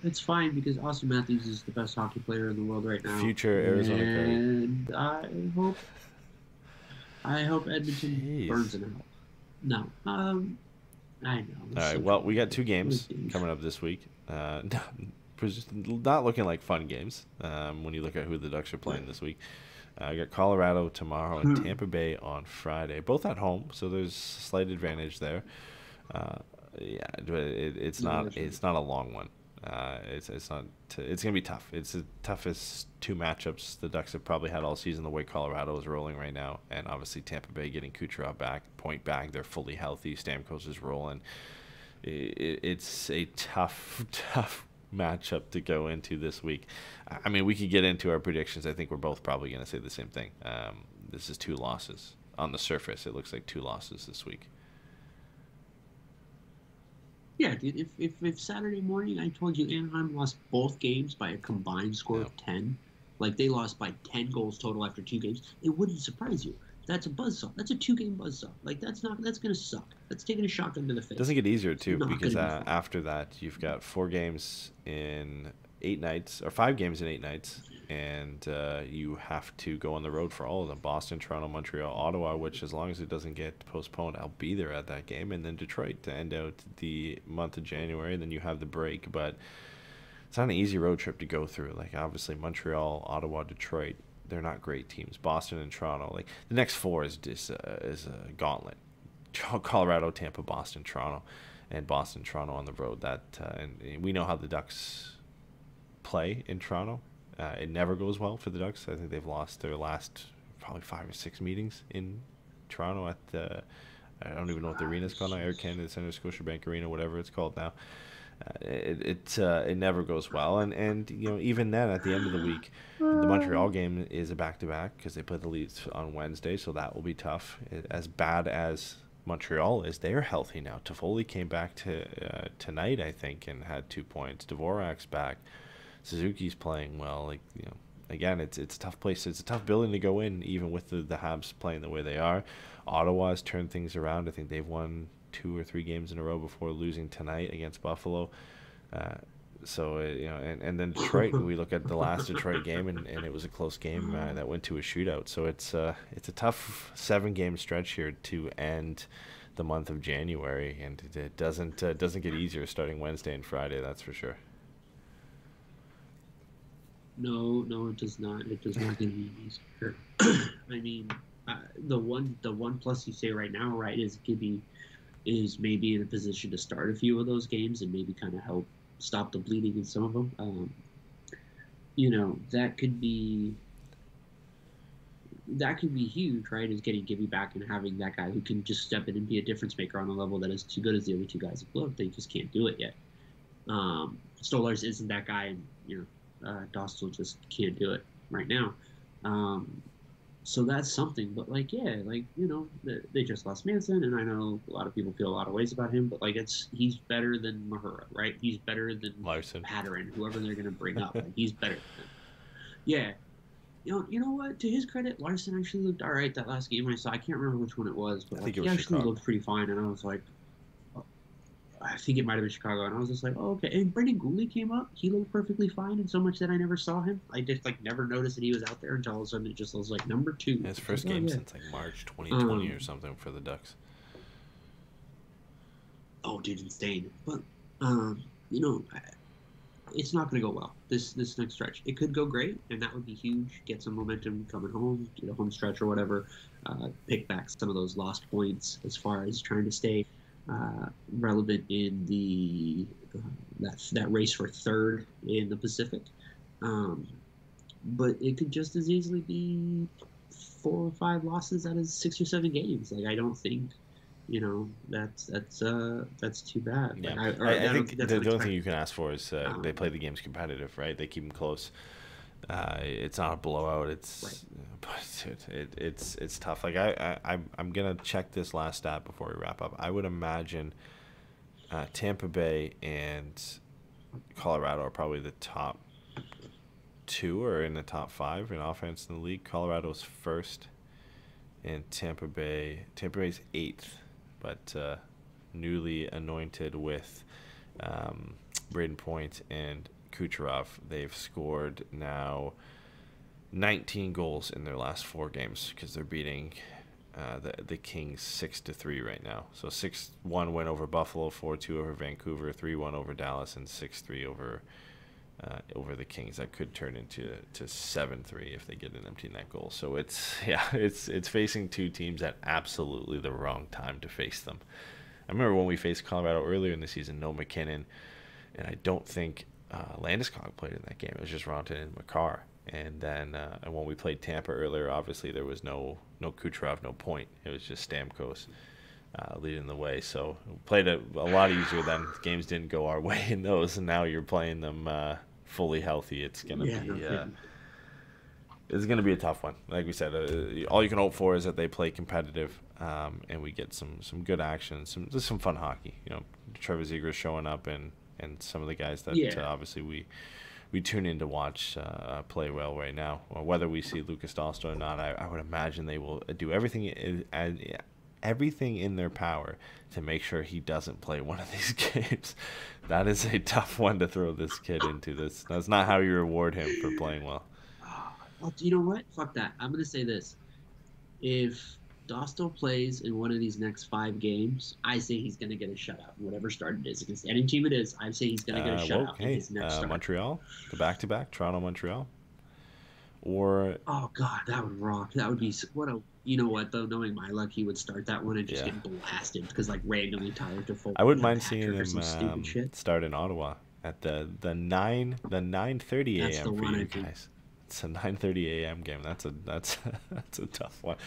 It's fine because Austin Matthews is the best hockey player in the world right now. Future Arizona and I hope Edmonton burns it out. No, I know. All right. Well, we got 2 games coming up this week. Not looking like fun games when you look at who the Ducks are playing this week. We got Colorado tomorrow and Tampa Bay on Friday, both at home, so there's a slight advantage there. Yeah, but it's not a long one. It's gonna be tough. It's the toughest 2 matchups the Ducks have probably had all season. The way Colorado is rolling right now, and obviously Tampa Bay getting Kucherov back, point back. They're fully healthy. Stamkos is rolling. It's a tough matchup to go into this week. I mean, we could get into our predictions. I think we're both probably gonna say the same thing. This is 2 losses on the surface. It looks like 2 losses this week. Yeah, dude, if Saturday morning I told you Anaheim lost both games by a combined score of 10, like they lost by 10 goals total after 2 games, it wouldn't surprise you. That's a buzzsaw. That's a 2-game buzzsaw. Like, that's going to suck. That's taking a shotgun to the face. It doesn't get easier, too, because after that, you've got 4 games in 8 nights, or 5 games in 8 nights, and you have to go on the road for all of them. Boston, Toronto, Montreal, Ottawa, which as long as it doesn't get postponed, I'll be there at that game, and then Detroit to end out the month of January, and then you have the break. But it's not an easy road trip to go through. Like, obviously, Montreal, Ottawa, Detroit, they're not great teams. Boston and Toronto, like, the next 4 is just is a gauntlet. Colorado, Tampa, Boston, Toronto, and Boston, Toronto on the road. And we know how the Ducks play in Toronto. It never goes well for the Ducks. I think they've lost their last probably 5 or 6 meetings in Toronto at the, I don't even know what the arena's called now, Air Canada Centre, Scotiabank Arena, whatever it's called now. It never goes well, and even then at the end of the week, the Montreal game is a back-to-back because they play the Leafs on Wednesday, so that will be tough. As bad as Montreal is, they're healthy now. Toffoli came back tonight, I think, and had 2 points. Dvorak's back. Suzuki's playing well. Again, it's a tough place. It's a tough building to go in, even with the Habs playing the way they are. Ottawa's turned things around. I think they've won 2 or 3 games in a row before losing tonight against Buffalo. And then Detroit, we look at the last Detroit game, and it was a close game that went to a shootout. So it's a tough 7-game stretch here to end the month of January, and it doesn't get easier starting Wednesday and Friday, that's for sure. No, it does not. It does not get any easier. I mean, the one plus you say right now, right, is Gibby is maybe in a position to start a few of those games and maybe kind of help stop the bleeding in some of them. That could be huge, right? Is getting Gibby back and having that guy who can just step in and be a difference maker on a level that is too good as the other 2 guys have looked. They just can't do it yet. Stolarz isn't that guy, and Dostal just can't do it right now. So that's something. But like, yeah, like, you know, they just lost Manson, and I know a lot of people feel a lot of ways about him, but like, he's better than Mahura, right? He's better than Larson, Patterson, whoever they're gonna bring up. Like, he's better than him. Yeah. You know what? To his credit, Larson actually looked all right that last game I saw. I can't remember which one it was, but like, he actually looked pretty fine, and I was like, I think it might have been Chicago, and I was just like, oh, okay. And Brendan Gooley came up. He looked perfectly fine, and so much that I never saw him. I just like never noticed that he was out there until all of a sudden it just was like number 2. His first game since like March 2020 or something for the Ducks. Oh, dude, insane. But you know, it's not going to go well this next stretch. It could go great, and that would be huge. Get some momentum coming home, get a home stretch or whatever. Pick back some of those lost points as far as trying to stay relevant in the that race for third in the Pacific. But it could just as easily be 4 or 5 losses out of 6 or 7 games. Like, I don't think, you know, that's too bad. Yeah, like, I think the only thing you can ask for is they play the games competitive, right? They keep them close. It's not a blowout. It's right. but it's tough. Like I'm gonna check this last stat before we wrap up. I would imagine Tampa Bay and Colorado are probably the top 2 or in the top 5 in offense in the league. Colorado's first, and Tampa Bay's 8th, but newly anointed with Braden Point and Kucherov, they've scored now 19 goals in their last 4 games because they're beating the Kings 6-3 right now. So 6-1 win over Buffalo, 4-2 over Vancouver, 3-1 over Dallas, and 6-3 over the Kings. That could turn into 7-3 if they get an empty net goal. So it's facing 2 teams at absolutely the wrong time to face them. I remember when we faced Colorado earlier in the season, no McKinnon, and I don't think Landeskog played in that game. It was just Ronton and Makar. And then and when we played Tampa earlier, obviously there was no Kucherov, no Point. It was just Stamkos leading the way. So we played a lot easier then. Games didn't go our way in those, and now you're playing them fully healthy. It's gonna it's gonna be a tough one. Like we said, all you can hope for is that they play competitive, and we get some good action, some fun hockey. You know, Trevor Zegras showing up and some of the guys that obviously we tune in to watch play well right now. Or whether we see Lukas Dostal or not, I would imagine they will do everything in their power to make sure he doesn't play one of these games. That is a tough one to throw this kid into. That's not how you reward him for playing well. Well, you know what? Fuck that. I'm going to say this. If Dostal plays in one of these next 5 games, I say he's going to get a shutout. Whatever start it is, against any team it is, I say he's going to get a shutout in his next start. Montreal, the back-to-back, Toronto-Montreal. Or... Oh, God, that would rock. That would be... You know what, though? Knowing my luck, he would start that one and just get blasted because, like, randomly Tyler Toffoli... I wouldn't mind seeing him start in Ottawa at the 9:30 a.m. for you guys. It's a 9:30 a.m. game. That's a tough one.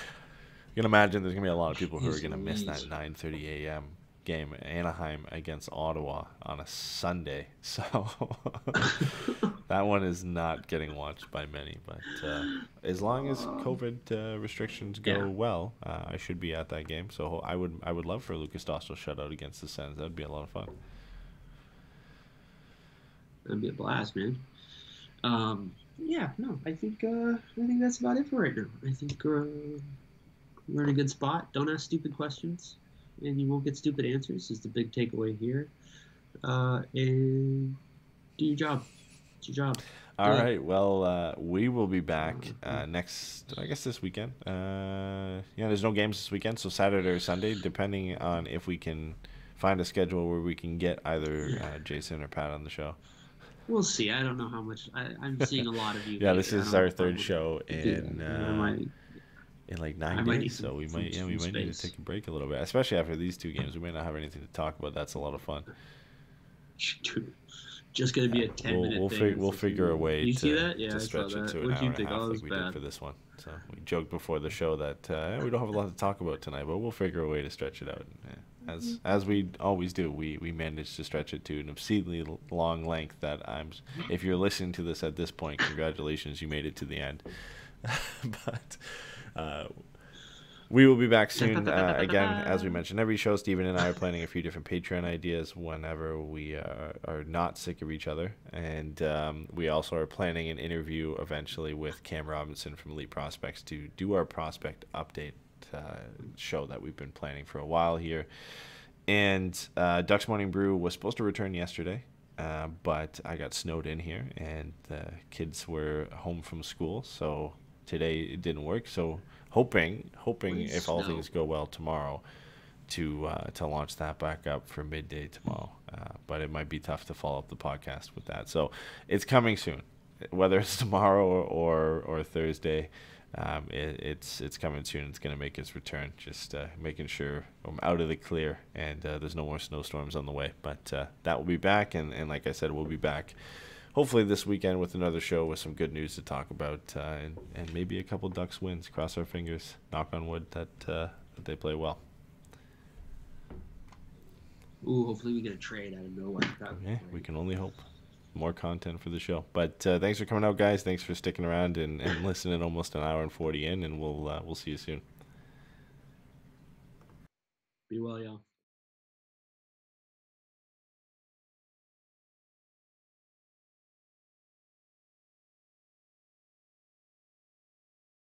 You can imagine there's gonna be a lot of people who are gonna miss that 9:30 a.m. game, Anaheim against Ottawa on a Sunday. So that one is not getting watched by many. But as long as COVID restrictions go well, I should be at that game. So I would love for Lukas Dostal shutout against the Sens. That'd be a lot of fun. That'd be a blast, man. I think that's about it for right now. I think we're in a good spot. Don't ask stupid questions, and you won't get stupid answers. Is the big takeaway here. And do your job. It's your job. All right. Well, we will be back next. I guess this weekend. There's no games this weekend, so Saturday or Sunday, depending on if we can find a schedule where we can get either Jason or Pat on the show. We'll see. I don't know how much. I'm seeing a lot of you. This is our 3rd show in like 9 days, so we might need to take a break a little bit, especially after these 2 games. We may not have anything to talk about. That's a lot of fun. Just gonna be a 10-minute thing. We'll figure a way to stretch it to an hour and a half like we did for this one. So we joked before the show that we don't have a lot to talk about tonight, but we'll figure a way to stretch it out. As we always do, we managed to stretch it to an obscenely long length that if you're listening to this at this point, congratulations, you made it to the end. But We will be back soon. Again, as we mentioned every show, Steven and I are planning a few different Patreon ideas whenever we are not sick of each other. And we also are planning an interview eventually with Cam Robinson from Elite Prospects to do our prospect update show that we've been planning for a while here. And Ducks Morning Brew was supposed to return yesterday, but I got snowed in here, and the kids were home from school, so today it didn't work. So hoping if all things go well tomorrow to launch that back up for midday tomorrow. But it might be tough to follow up the podcast with that. So it's coming soon, whether it's tomorrow or Thursday. It's coming soon. It's going to make its return. Just making sure I'm out of the clear and there's no more snowstorms on the way. But that will be back, and like I said, we'll be back hopefully this weekend with another show with some good news to talk about, and maybe a couple Ducks wins. Cross our fingers, knock on wood, that they play well. Ooh, hopefully we get a trade out of nowhere. Yeah, we can only hope. More content for the show. But thanks for coming out, guys. Thanks for sticking around and listening almost an hour and 40 in, and we'll see you soon. Be well, y'all.